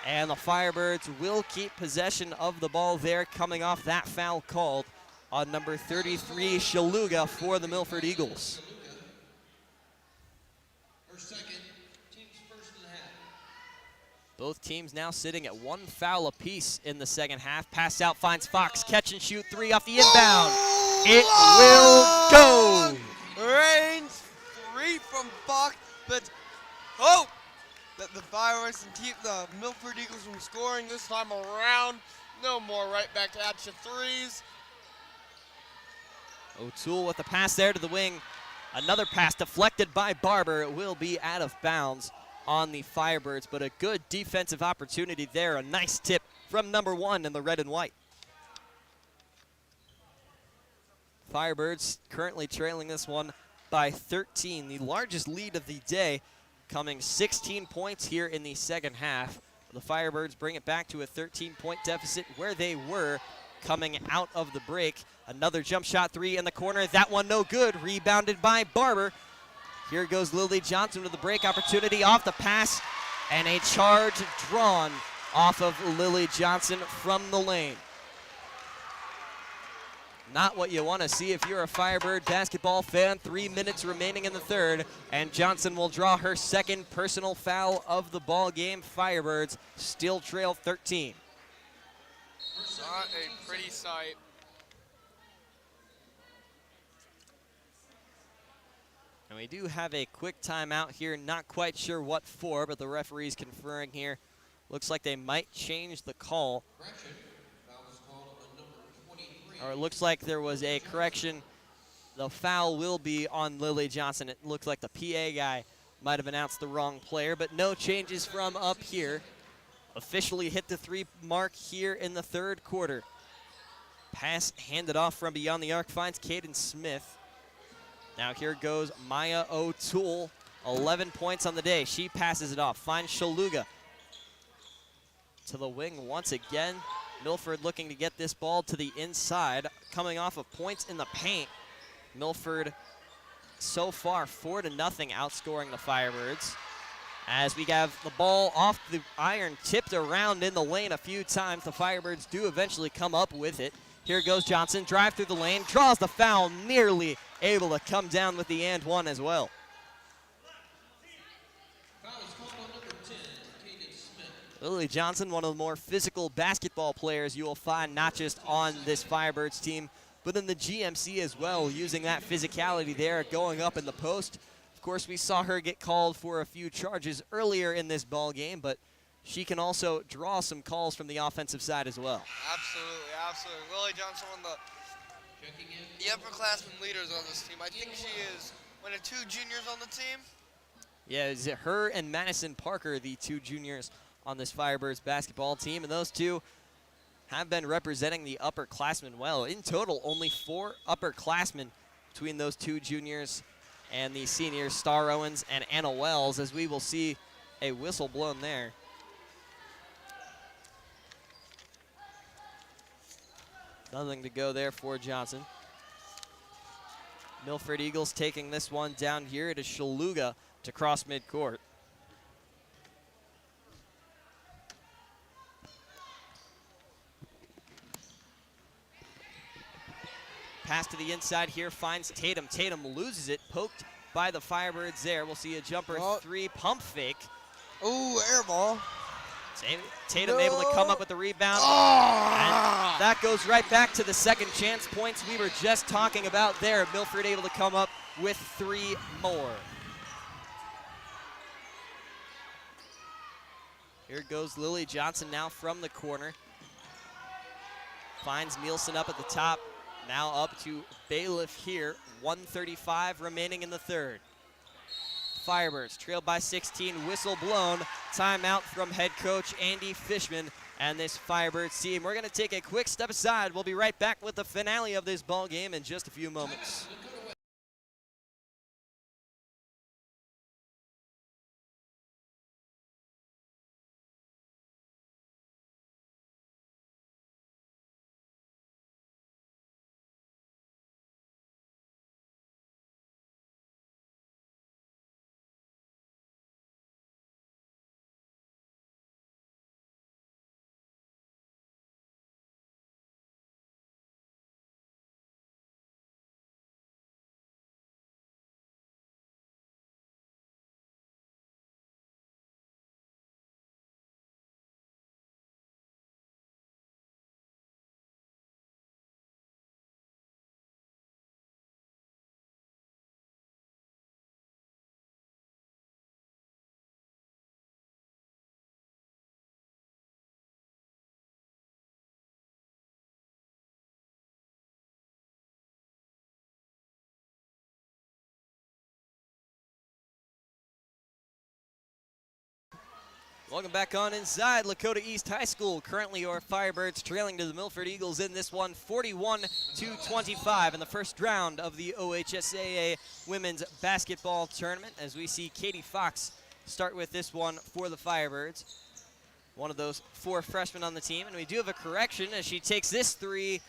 and the Firebirds will keep possession of the ball there, coming off that foul called on number 33, Shaluga, for the Milford Eagles. Her second, team's first in the half. Both teams now sitting at 1 foul apiece in the second half. Pass out, finds Fox. Catch and shoot 3 off the inbound. It will go. Range 3 from Fox, but hope that the Firebirds can keep the Milford Eagles from scoring this time around. No more right back at you threes. O'Toole with the pass there to the wing. Another pass deflected by Barber. It will be out of bounds on the Firebirds, but a good defensive opportunity there. A nice tip from number 1 in the red and white. Firebirds currently trailing this one by 13, the largest lead of the day, coming 16 points here in the second half. The Firebirds bring it back to a 13-point deficit where they were coming out of the break. Another jump shot 3 in the corner. That one no good. Rebounded by Barber. Here goes Lily Johnson with the break opportunity off the pass, and a charge drawn off of Lily Johnson from the lane. Not what you want to see if you're a Firebird basketball fan. 3 minutes remaining in the third, and Johnson will draw her second personal foul of the ball game. Firebirds still trail 13. Not a pretty sight. And we do have a quick timeout here. Not quite sure what for, but the referee's conferring here. Looks like they might change the call. Correction, foul was called on number 23. Or it looks like there was a correction. The foul will be on Lily Johnson. It looks like the PA guy might have announced the wrong player, but no changes from up here. Officially hit the 3 mark here in the third quarter. Pass handed off from beyond the arc, finds Caden Smith. Now here goes Maya O'Toole, 11 points on the day. She passes it off, finds Shaluga to the wing once again. Milford looking to get this ball to the inside, coming off of points in the paint. Milford so far 4-0 outscoring the Firebirds. As we have the ball off the iron, tipped around in the lane a few times, the Firebirds do eventually come up with it. Here goes Johnson, drive through the lane, draws the foul, nearly able to come down with the and one as well. Foul is called on number 10, Caden Smith. Lily Johnson, one of the more physical basketball players you will find not just on this Firebirds team, but in the GMC as well, using that physicality there, going up in the post. Of course, we saw her get called for a few charges earlier in this ball game, but she can also draw some calls from the offensive side as well. Absolutely, absolutely. Lily Johnson, one of Checking in. the upperclassmen leaders on this team. I think she is one of 2 juniors on the team. Yeah, is it her and Madison Parker, the 2 juniors on this Firebirds basketball team, and those 2 have been representing the upperclassmen well. In total, only 4 upperclassmen between those 2 juniors and the seniors, Star Owens and Anna Wells, as we will see a whistle blown there. Nothing to go there for Johnson. Milford Eagles taking this one down here. It is Shaluga to cross midcourt. Pass to the inside here, finds Tatum. Tatum loses it, poked by the Firebirds there. We'll see a jumper 3 pump fake. Ooh, air ball. Tatum able to come up with the rebound. Oh! And that goes right back to the second chance points we were just talking about there. Milford able to come up with 3 more. Here goes Lily Johnson now from the corner. Finds Nielsen up at the top. Now up to Bailiff here. 1:35 remaining in the third. Firebirds trailed by 16, whistle blown. Timeout from head coach Andy Fishman and this Firebirds team. We're going to take a quick step aside. We'll be right back with the finale of this ball game in just a few moments. Welcome back on inside Lakota East High School. Currently your Firebirds trailing to the Milford Eagles in this one, 41-25 in the first round of the OHSAA Women's Basketball Tournament. As we see Katie Fox start with this one for the Firebirds. One of those 4 freshmen on the team. And we do have a correction as she takes this 3.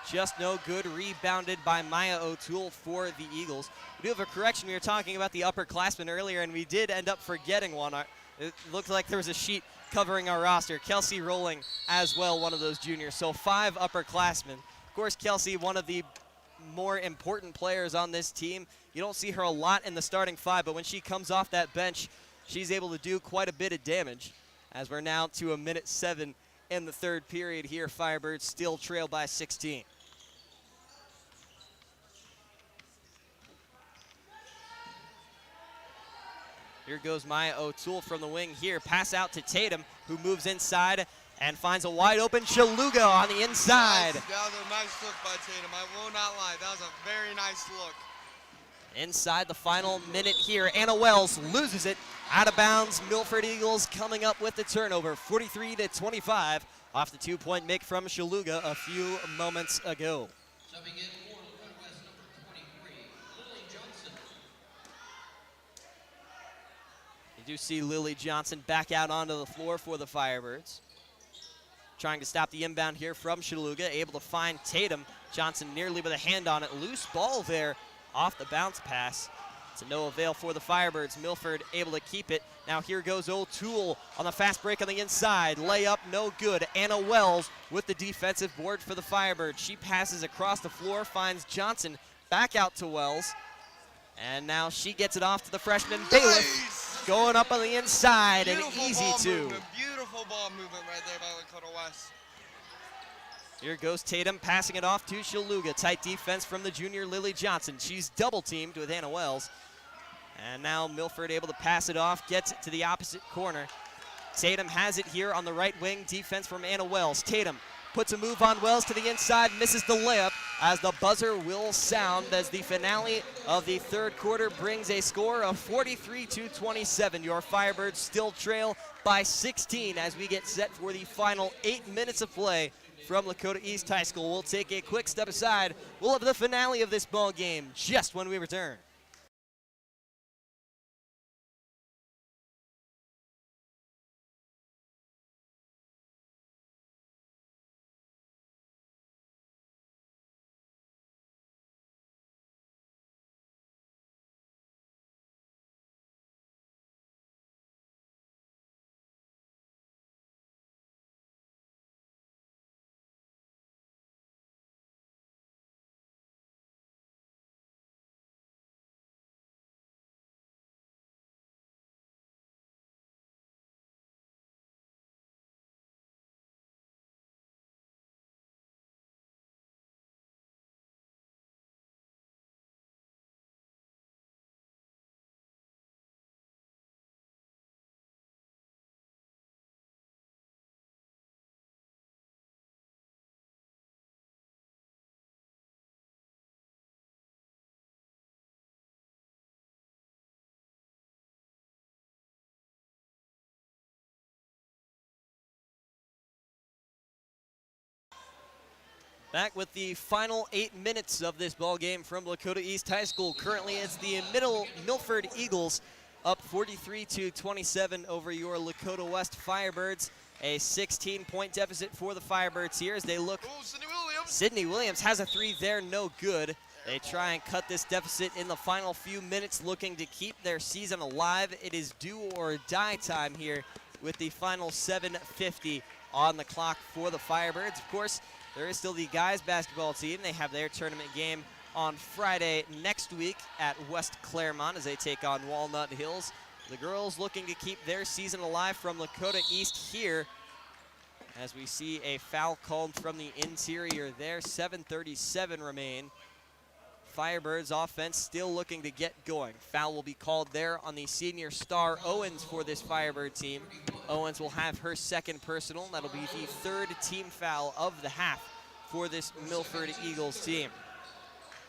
Just no good, rebounded by Maya O'Toole for the Eagles. We do have a correction. We were talking about the upperclassmen earlier, and we did end up forgetting one. It looked like there was a sheet covering our roster. Kelsey Rolling as well, one of those juniors. So 5 upperclassmen. Of course, Kelsey, one of the more important players on this team. You don't see her a lot in the starting 5, but when she comes off that bench, she's able to do quite a bit of damage. As we're now to 1:07 in the third period here. Firebirds still trail by 16. Here goes Maya O'Toole from the wing here. Pass out to Tatum, who moves inside and finds a wide open Shaluga on the inside. That was a nice look by Tatum. I will not lie. That was a very nice look. Inside the final minute here, Anna Wells loses it. Out of bounds, Milford Eagles coming up with the turnover, 43-25, off the 2-point make from Shaluga a few moments ago. Subbing in for Lakota West, number 23, Lily Johnson. You do see Lily Johnson back out onto the floor for the Firebirds. Trying to stop the inbound here from Shaluga, able to find Tatum. Johnson nearly with a hand on it. Loose ball there off the bounce pass. To no avail for the Firebirds. Milford able to keep it. Now here goes O'Toole on the fast break on the inside. Layup, no good. Anna Wells with the defensive board for the Firebirds. She passes across the floor, finds Johnson back out to Wells. And now she gets it off to the freshman Bailiff. Going up on the inside, and easy two. Beautiful ball movement right there by Lakota West. Here goes Tatum passing it off to Shaluga. Tight defense from the junior Lily Johnson. She's double teamed with Anna Wells. And now Milford able to pass it off, gets it to the opposite corner. Tatum has it here on the right wing. Defense from Anna Wells. Tatum puts a move on Wells to the inside, misses the layup as the buzzer will sound as the finale of the third quarter brings a score of 43-27. Your Firebirds still trail by 16 as we get set for the final 8 minutes of play from Lakota East High School. We'll take a quick step aside. We'll have the finale of this ball game just when we return. Back with the final 8 minutes of this ball game from Lakota East High School. Currently, it's the Milford Eagles up 43-27 over your Lakota West Firebirds. A 16-point deficit for the Firebirds here as they look. Ooh, Sydney Williams. Sydney Williams has a three there, no good. They try and cut this deficit in the final few minutes, looking to keep their season alive. It is do or die time here with the final 7:50 on the clock for the Firebirds. Of course, there is still the guys basketball team. They have their tournament game on Friday next week at West Claremont as they take on Walnut Hills. The girls looking to keep their season alive from Lakota East here as we see a foul called from the interior there. 7:37 remain. Firebirds offense still looking to get going. Foul will be called there on the senior star Owens for this Firebird team. Owens will have her second personal. That'll be the third team foul of the half for this Milford Eagles team.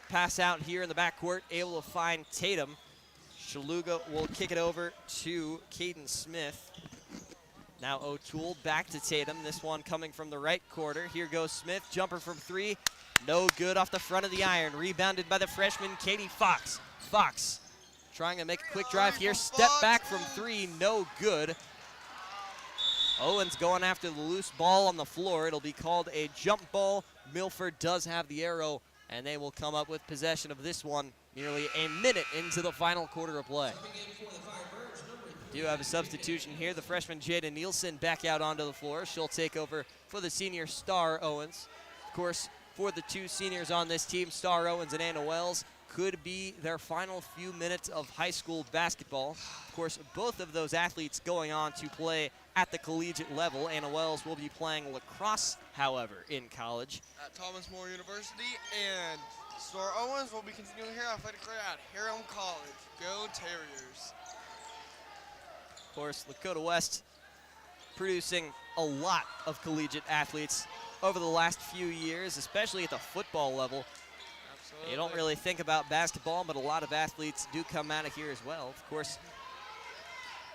Pass out here in the backcourt, able to find Tatum. Shaluga will kick it over to Caden Smith. Now O'Toole back to Tatum. This one coming from the right quarter. Here goes Smith, jumper from three. No good off the front of the iron. Rebounded by the freshman, Katie Fox. Fox trying to make a quick drive here. Step back from three, no good. Owens going after the loose ball on the floor. It'll be called a jump ball. Milford does have the arrow, and they will come up with possession of this one nearly a minute into the final quarter of play. Do have a substitution here. The freshman Jada Nielsen back out onto the floor. She'll take over for the senior star Owens. Of course, for the two seniors on this team, Star Owens and Anna Wells, could be their final few minutes of high school basketball. Of course, both of those athletes going on to play at the collegiate level. Anna Wells will be playing lacrosse, however, in college. At Thomas More University, and Star Owens will be continuing her athletic career at Hiram College. Go Terriers. Of course, Lakota West producing a lot of collegiate athletes over the last few years, especially at the football level. Absolutely. You don't really think about basketball, but a lot of athletes do come out of here as well. Of course,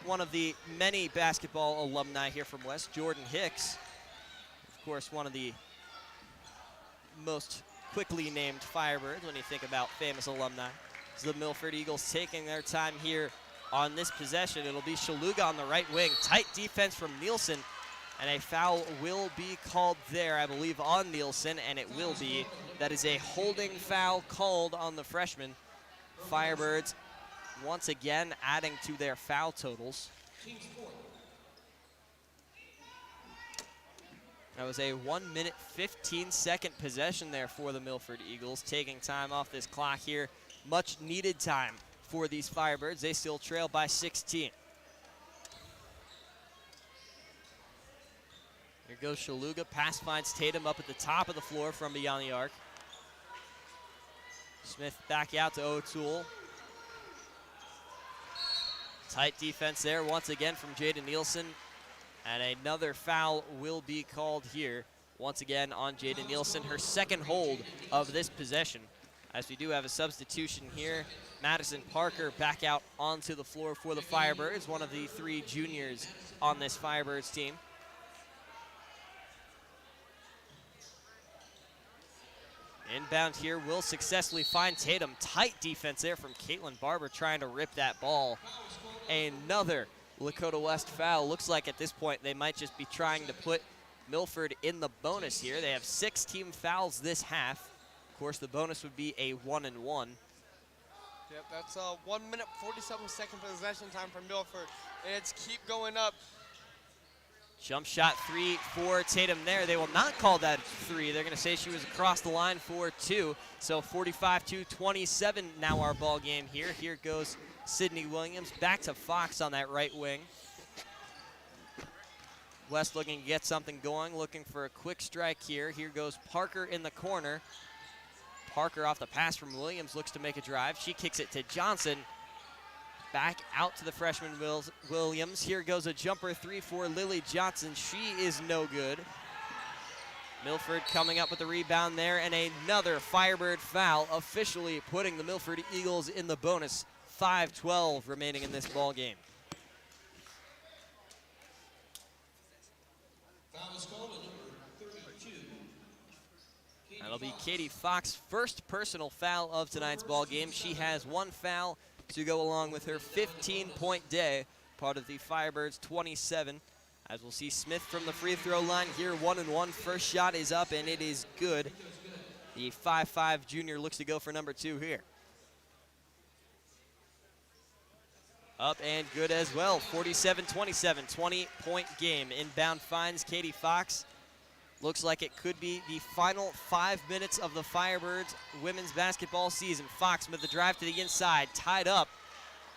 one of the many basketball alumni here from West, Jordan Hicks. Of course, one of the most quickly named Firebirds when you think about famous alumni. It's the Milford Eagles taking their time here on this possession. It'll be Shaluga on the right wing. Tight defense from Nielsen. And a foul will be called there, I believe, on Nielsen, and it will be. That is a holding foul called on the freshman. Firebirds once again adding to their foul totals. That was a 1-minute, 15-second possession there for the Milford Eagles, taking time off this clock here. Much needed time for these Firebirds. They still trail by 16. Here goes Shaluga. Pass finds Tatum up at the top of the floor from beyond the arc. Smith back out to O'Toole. Tight defense there once again from Jada Nielsen. And another foul will be called here once again on Jada Nielsen, her second hold of this possession. As we do have a substitution here. Madison Parker back out onto the floor for the Firebirds, one of the three juniors on this Firebirds team. Inbound here will successfully find Tatum. Tight defense there from Caitlin Barber trying to rip that ball. Another Lakota West foul. Looks like at this point they might just be trying to put Milford in the bonus here. They have 6 team fouls this half. Of course, the bonus would be a 1-and-1. Yep, that's a 1-minute, 47-second possession time for Milford. And it's keep going up. Jump shot 3 for Tatum there. They will not call that 3. They're going to say she was across the line for 2. So 45-27 now our ball game here. Here goes Sydney Williams back to Fox on that right wing. West looking to get something going, looking for a quick strike here. Here goes Parker in the corner. Parker off the pass from Williams looks to make a drive. She kicks it to Johnson. Back out to the freshman Williams. Here goes a jumper 3 for Lily Johnson. She is no good. Milford coming up with the rebound there, and another Firebird foul, officially putting the Milford Eagles in the bonus. 5:12 remaining in this ball game. Foul is called on number 32, That'll be Katie Fox's first personal foul of tonight's ball game. She has 1 foul to go along with her 15-point day, part of the Firebirds 27. As we'll see Smith from the free throw line here, 1-1. First shot is up and it is good. The 5'5" junior looks to go for number 2 here. Up and good as well, 47-27, 20-point game. Inbound finds Katie Fox. Looks like it could be the final 5 minutes of the Firebirds women's basketball season. Fox with the drive to the inside, tied up,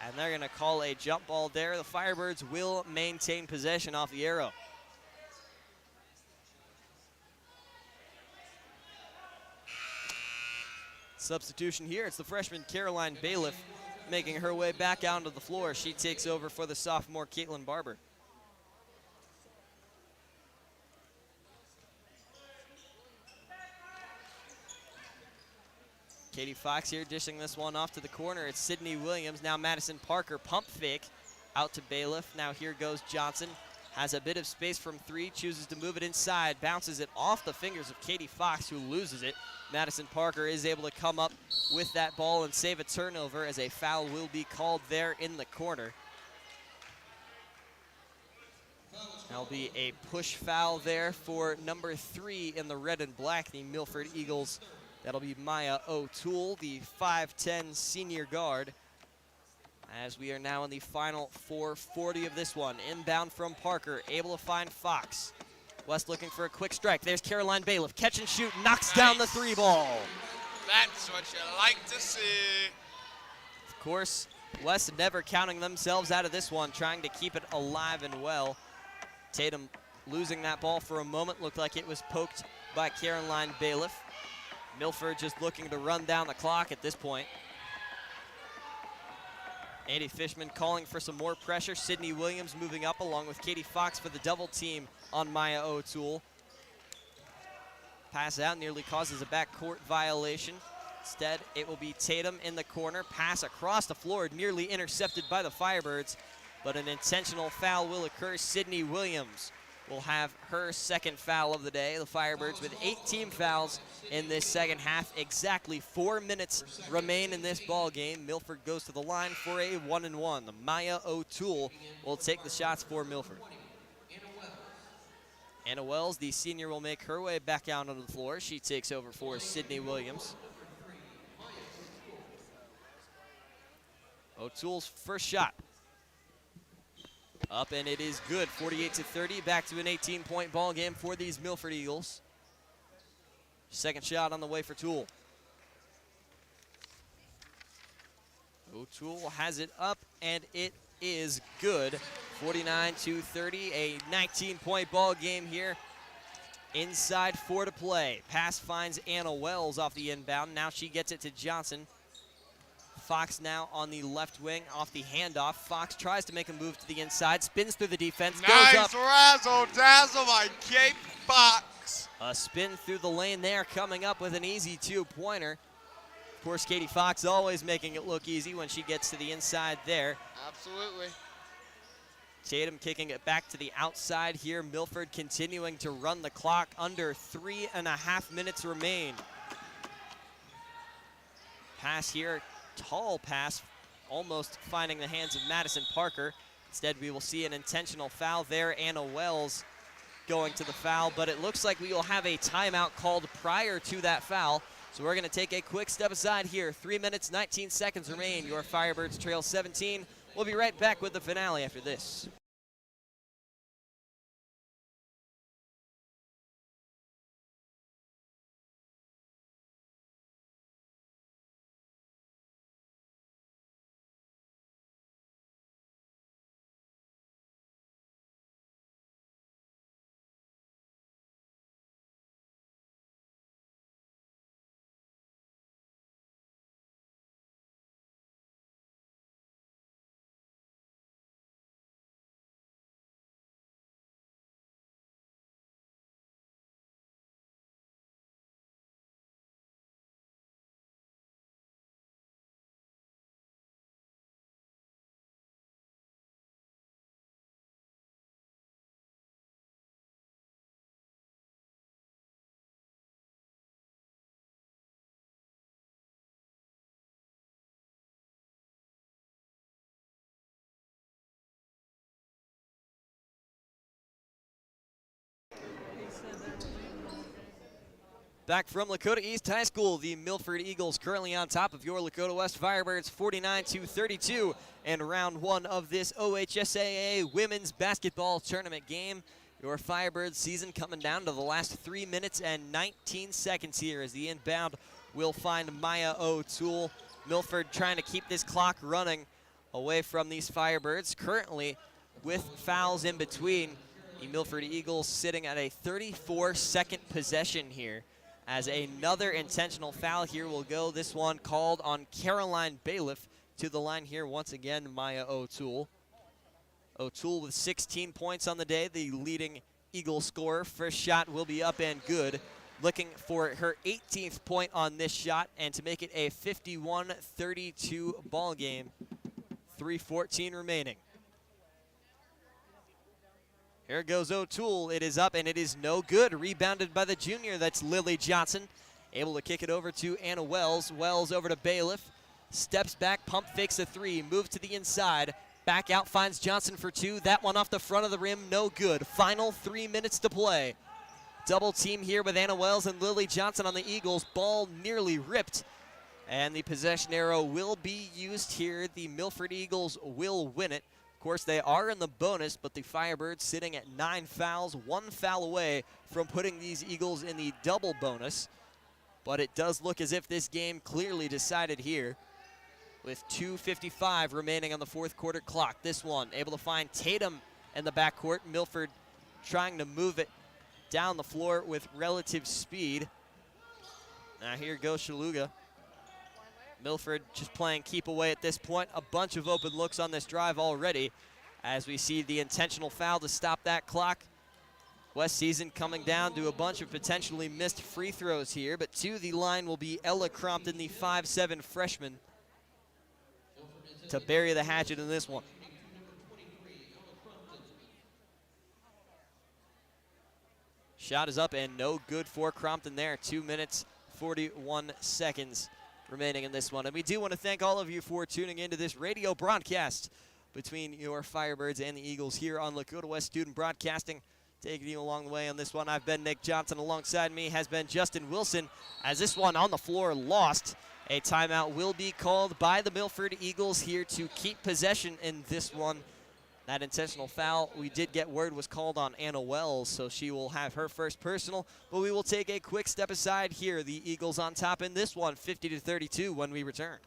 and they're gonna call a jump ball there. The Firebirds will maintain possession off the arrow. Substitution here, it's the freshman Caroline Bailiff making her way back onto the floor. She takes over for the sophomore Caitlin Barber. Katie Fox here dishing this one off to the corner. It's Sydney Williams. Now Madison Parker, pump fake out to Bailiff. Now here goes Johnson. Has a bit of space from 3, chooses to move it inside, bounces it off the fingers of Katie Fox, who loses it. Madison Parker is able to come up with that ball and save a turnover, as a foul will be called there in the corner. That'll be a push foul there for number 3 in the red and black, the Milford Eagles. That'll be Maya O'Toole, the 5'10" senior guard. As we are now in the final 4:40 of this one. Inbound from Parker, able to find Fox. West looking for a quick strike. There's Caroline Bailiff, catch and shoot, knocks down the 3 ball. That's what you like to see. Of course, West never counting themselves out of this one, trying to keep it alive and well. Tatum losing that ball for a moment, looked like it was poked by Caroline Bailiff. Milford just looking to run down the clock at this point. Andy Fishman calling for some more pressure. Sydney Williams moving up along with Katie Fox for the double team on Maya O'Toole. Pass out nearly causes a backcourt violation. Instead, it will be Tatum in the corner. Pass across the floor, nearly intercepted by the Firebirds, but an intentional foul will occur. Sydney Williams will have her second foul of the day. The Firebirds with 8 team fouls in this second half. Exactly 4 minutes remain in this ball game. Milford goes to the line for a 1-1. The Maya O'Toole will take the shots for Milford. Anna Wells, the senior, will make her way back out onto the floor. She takes over for Sydney Williams. O'Toole's first shot. Up and it is good, 48-30, back to an 18-point ball game for these Milford Eagles. Second shot on the way for Toole. O'Toole has it up and it is good. 49-30, a 19-point ball game here. Inside 4 to play. Pass finds Anna Wells off the inbound. Now she gets it to Johnson. Fox now on the left wing off the handoff. Fox tries to make a move to the inside, spins through the defense, goes up. Nice razzle-dazzle by Kate Fox. A spin through the lane there, coming up with an easy 2-pointer. Of course, Katie Fox always making it look easy when she gets to the inside there. Absolutely. Tatum kicking it back to the outside here. Milford continuing to run the clock. Under 3.5 minutes remain. Pass here. Tall pass, almost finding the hands of Madison Parker. Instead, we will see an intentional foul there. Anna Wells going to the foul, but it looks like we will have a timeout called prior to that foul. So we're going to take a quick step aside here. 3 minutes, 19 seconds remain. Your Firebirds trail 17. We'll be right back with the finale after this. Back from Lakota East High School, the Milford Eagles currently on top of your Lakota West Firebirds 49-32 in round one of this OHSAA women's basketball tournament game. Your Firebirds season coming down to the last 3 minutes and 19 seconds here as the inbound will find Maya O'Toole. Milford trying to keep this clock running away from these Firebirds. Currently with fouls in between, the Milford Eagles sitting at a 34-second possession here, as another intentional foul here will go. This one called on Caroline Bailiff. To the line here once again, Maya O'Toole. O'Toole with 16 points on the day, the leading Eagle scorer. First shot will be up and good. Looking for her 18th point on this shot and to make it a 51-32 ball game. 3:14 remaining. Here goes O'Toole. It is up and it is no good. Rebounded by the junior. That's Lily Johnson. Able to kick it over to Anna Wells. Wells over to Bailiff. Steps back, pump fakes a three, moves to the inside. Back out, finds Johnson for two. That one off the front of the rim, no good. Final 3 minutes to play. Double team here with Anna Wells and Lily Johnson on the Eagles. Ball nearly ripped. And the possession arrow will be used here. The Milford Eagles will win it. Of course, they are in the bonus, but the Firebirds sitting at 9 fouls, 1 foul away from putting these Eagles in the double bonus. But it does look as if this game clearly decided here, with 2:55 remaining on the fourth quarter clock. This one able to find Tatum in the backcourt. Milford trying to move it down the floor with relative speed. Now here goes Shaluga. Milford just playing keep away at this point. A bunch of open looks on this drive already as we see the intentional foul to stop that clock. West season coming down to a bunch of potentially missed free throws here, but to the line will be Ella Crompton, the 5'7" freshman, to bury the hatchet in this one. Shot is up and no good for Crompton there. 2 minutes, 41 seconds remaining in this one. And we do want to thank all of you for tuning into this radio broadcast between your Firebirds and the Eagles here on Lakota West Student Broadcasting. Taking you along the way on this one, I've been Nick Johnson. Alongside me has been Justin Wilson. As this one on the floor lost, a timeout will be called by the Milford Eagles here to keep possession in this one. That intentional foul, we did get word, was called on Anna Wells, so she will have her first personal. But we will take a quick step aside here. The Eagles on top in this one, 50-32 when we return.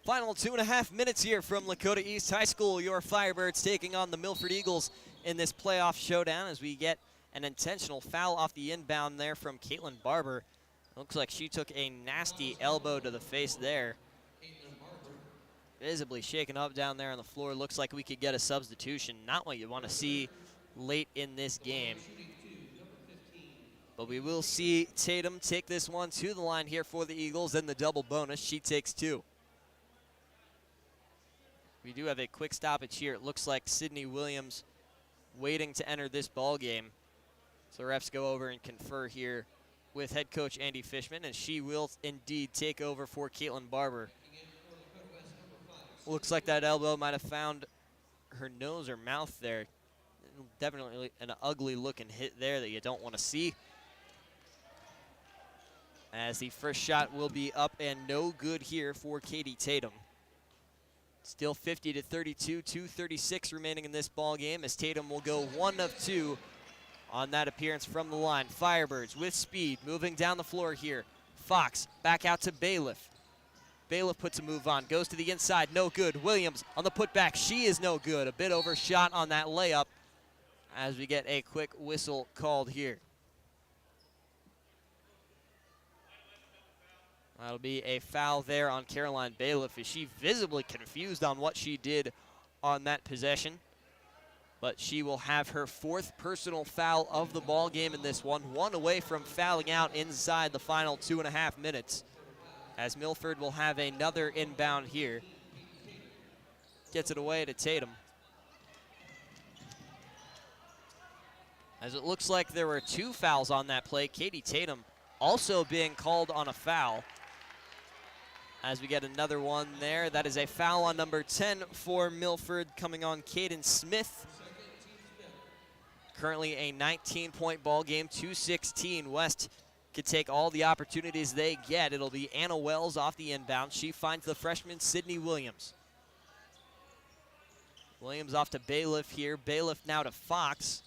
Final 2.5 minutes here from Lakota East High School. Your Firebirds taking on the Milford Eagles in this playoff showdown as we get an intentional foul off the inbound there from Caitlin Barber. Looks like she took a nasty elbow to the face there. Visibly shaken up down there on the floor. Looks like we could get a substitution. Not what you want to see late in this game. But we will see Tatum take this one to the line here for the Eagles in the double bonus. She takes two. We do have a quick stoppage here. It looks like Sydney Williams waiting to enter this ball game. So refs go over and confer here with head coach Andy Fishman, and she will indeed take over for Caitlin Barber. Looks like that elbow might have found her nose or mouth there. Definitely an ugly looking hit there that you don't want to see. As the first shot will be up and no good here for Katie Tatum. Still 50-32, 2:36 remaining in this ball game as Tatum will go 1 of 2 on that appearance from the line. Firebirds with speed, moving down the floor here. Fox back out to Bailiff. Bailiff puts a move on, goes to the inside, no good. Williams on the putback, she is no good. A bit overshot on that layup as we get a quick whistle called here. That'll be a foul there on Caroline Bailiff as she visibly confused on what she did on that possession. But she will have her 4th personal foul of the ball game in this one away from fouling out inside the final 2.5 minutes. As Milford will have another inbound here. Gets it away to Tatum. As it looks like there were 2 fouls on that play. Katie Tatum also being called on a foul. As we get another one there, that is a foul on number 10 for Milford, coming on Caden Smith. Currently a 19-point ball game, 2:16. West could take all the opportunities they get. It'll be Anna Wells off the inbound. She finds the freshman Sydney Williams. Williams off to Bailiff here. Bailiff now to Fox.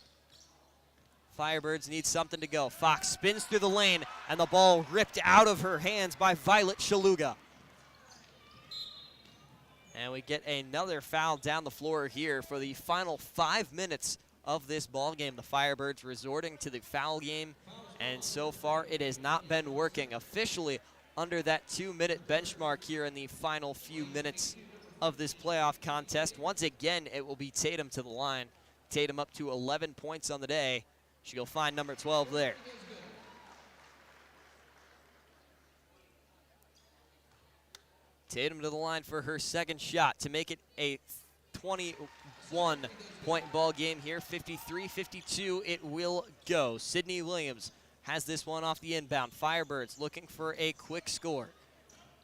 Firebirds need something to go. Fox spins through the lane, and the ball ripped out of her hands by Violet Shaluga. And we get another foul down the floor here for the final 5 minutes of this ball game. The Firebirds resorting to the foul game, and so far it has not been working. Officially under that 2-minute benchmark here in the final few minutes of this playoff contest. Once again, it will be Tatum to the line. Tatum up to 11 points on the day. She'll find number 12 there. Tatum to the line for her 2nd shot to make it a 21-point ball game here. 53-52 it will go. Sydney Williams has this one off the inbound. Firebirds looking for a quick score.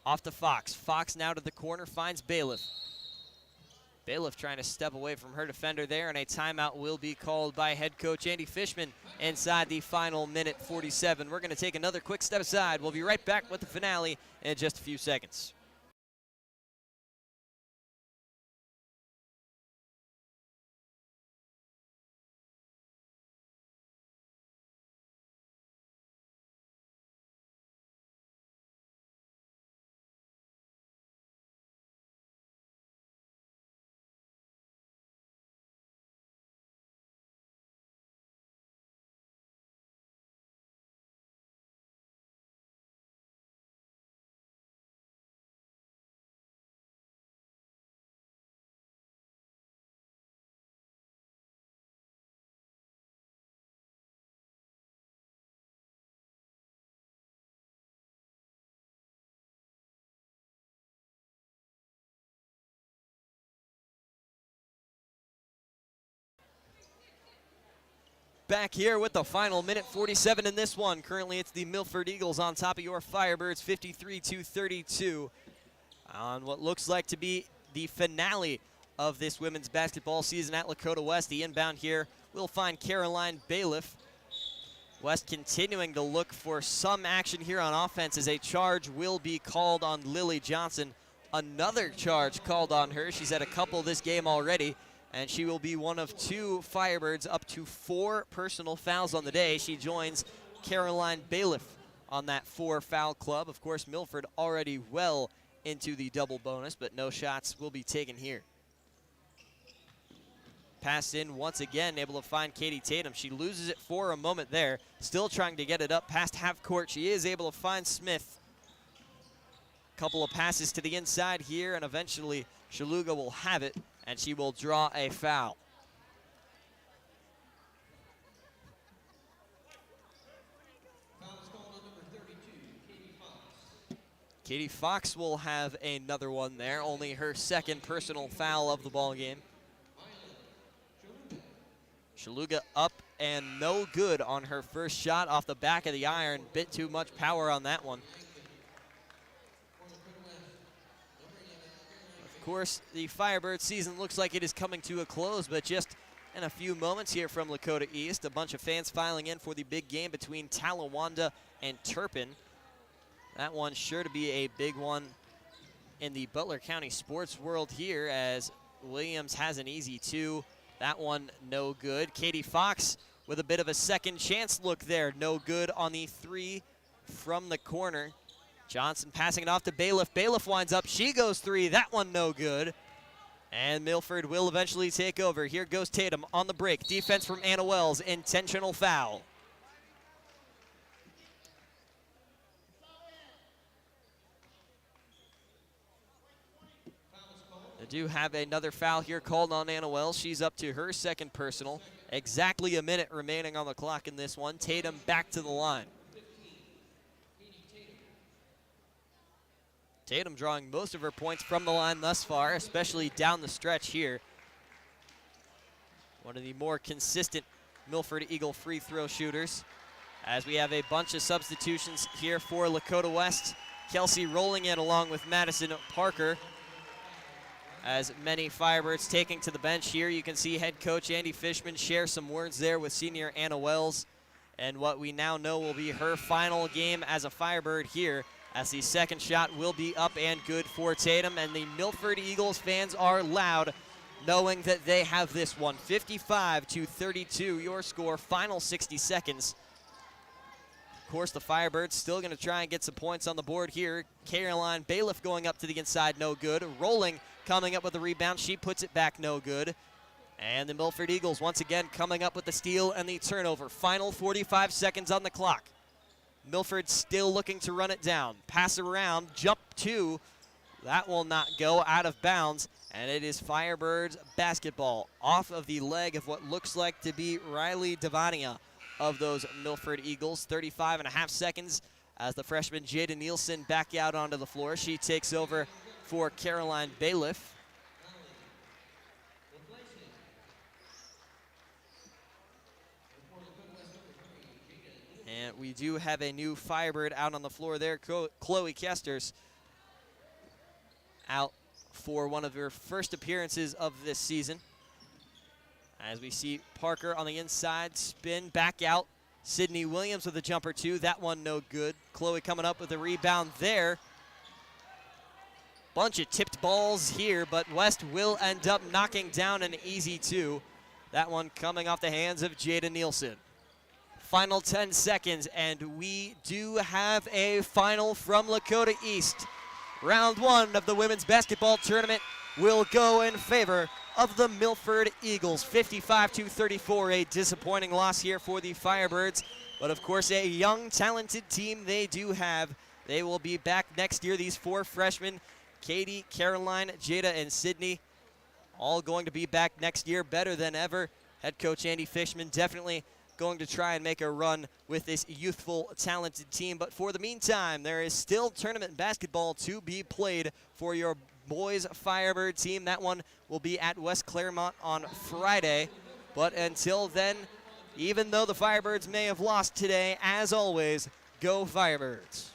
Off to Fox. Fox now to the corner, finds Bailiff. Bailiff trying to step away from her defender there, and a timeout will be called by head coach Andy Fishman inside the final minute 47. We're going to take another quick step aside. We'll be right back with the finale in just a few seconds. Back here with the final minute 47 in this one. Currently it's the Milford Eagles on top of your Firebirds, 53-32 on what looks like to be the finale of this women's basketball season at Lakota West. The inbound here will find Caroline Bailiff. West continuing to look for some action here on offense as a charge will be called on Lily Johnson. Another charge called on her. She's had a couple this game already, and she will be one of 2 Firebirds up to 4 personal fouls on the day. She joins Caroline Bailiff on that 4 foul club. Of course, Milford already well into the double bonus, but no shots will be taken here. Pass in once again, able to find Katie Tatum. She loses it for a moment there. Still trying to get it up past half court. She is able to find Smith. Couple of passes to the inside here, and eventually Shaluga will have it, and she will draw a foul. Foul is called on number 32, Katie Fox. Katie Fox will have another one there, only her 2nd personal foul of the ball game. Shaluga up and no good on her first shot off the back of the iron. Bit too much power on that one. Of course, the Firebird season looks like it is coming to a close, but just in a few moments here from Lakota East, a bunch of fans filing in for the big game between Talawanda and Turpin. That one's sure to be a big one in the Butler County sports world here, as Williams has an easy 2. That one no good. Katie Fox with a bit of a second chance look there. No good on the 3 from the corner. Johnson passing it off to Bailiff. Bailiff winds up. She goes 3. That one no good. And Milford will eventually take over. Here goes Tatum on the break. Defense from Anna Wells. Intentional foul. They do have another foul here called on Anna Wells. She's up to her second personal. Exactly a minute remaining on the clock in this one. Tatum back to the line. Tatum drawing most of her points from the line thus far, especially down the stretch here. One of the more consistent Milford Eagle free throw shooters. As we have a bunch of substitutions here for Lakota West. Kelsey rolling in along with Madison Parker. As many Firebirds taking to the bench here, you can see head coach Andy Fishman share some words there with senior Anna Wells. And what we now know will be her final game as a Firebird here, as the second shot will be up and good for Tatum. And the Milford Eagles fans are loud, knowing that they have this one. 55-32, your score, final 60 seconds. Of course, the Firebirds still going to try and get some points on the board here. Caroline Bailiff going up to the inside, no good. Rolling, coming up with the rebound. She puts it back, no good. And the Milford Eagles once again coming up with the steal and the turnover. Final 45 seconds on the clock. Milford still looking to run it down. Pass around, jump 2. That will not go, out of bounds. And it is Firebirds basketball off of the leg of what looks like to be Riley Devania of those Milford Eagles. 35.5 seconds as the freshman Jada Nielsen back out onto the floor. She takes over for Caroline Bailiff. And we do have a new Firebird out on the floor there. Chloe Kesters out for one of her first appearances of this season. As we see Parker on the inside, spin, back out. Sydney Williams with a jumper 2. That one no good. Chloe coming up with a rebound there. Bunch of tipped balls here, but West will end up knocking down an easy 2. That one coming off the hands of Jada Nielsen. Final 10 seconds, and we do have a final from Lakota East. Round 1 of the women's basketball tournament will go in favor of the Milford Eagles. 55-34, a disappointing loss here for the Firebirds. But of course, a young, talented team they do have. They will be back next year. These 4 freshmen, Katie, Caroline, Jada, and Sydney, all going to be back next year better than ever. Head coach Andy Fishman definitely going to try and make a run with this youthful, talented team. But for the meantime, there is still tournament basketball to be played for your boys Firebird team. That one will be at West Claremont on Friday. But until then, even though the Firebirds may have lost today, as always, go Firebirds.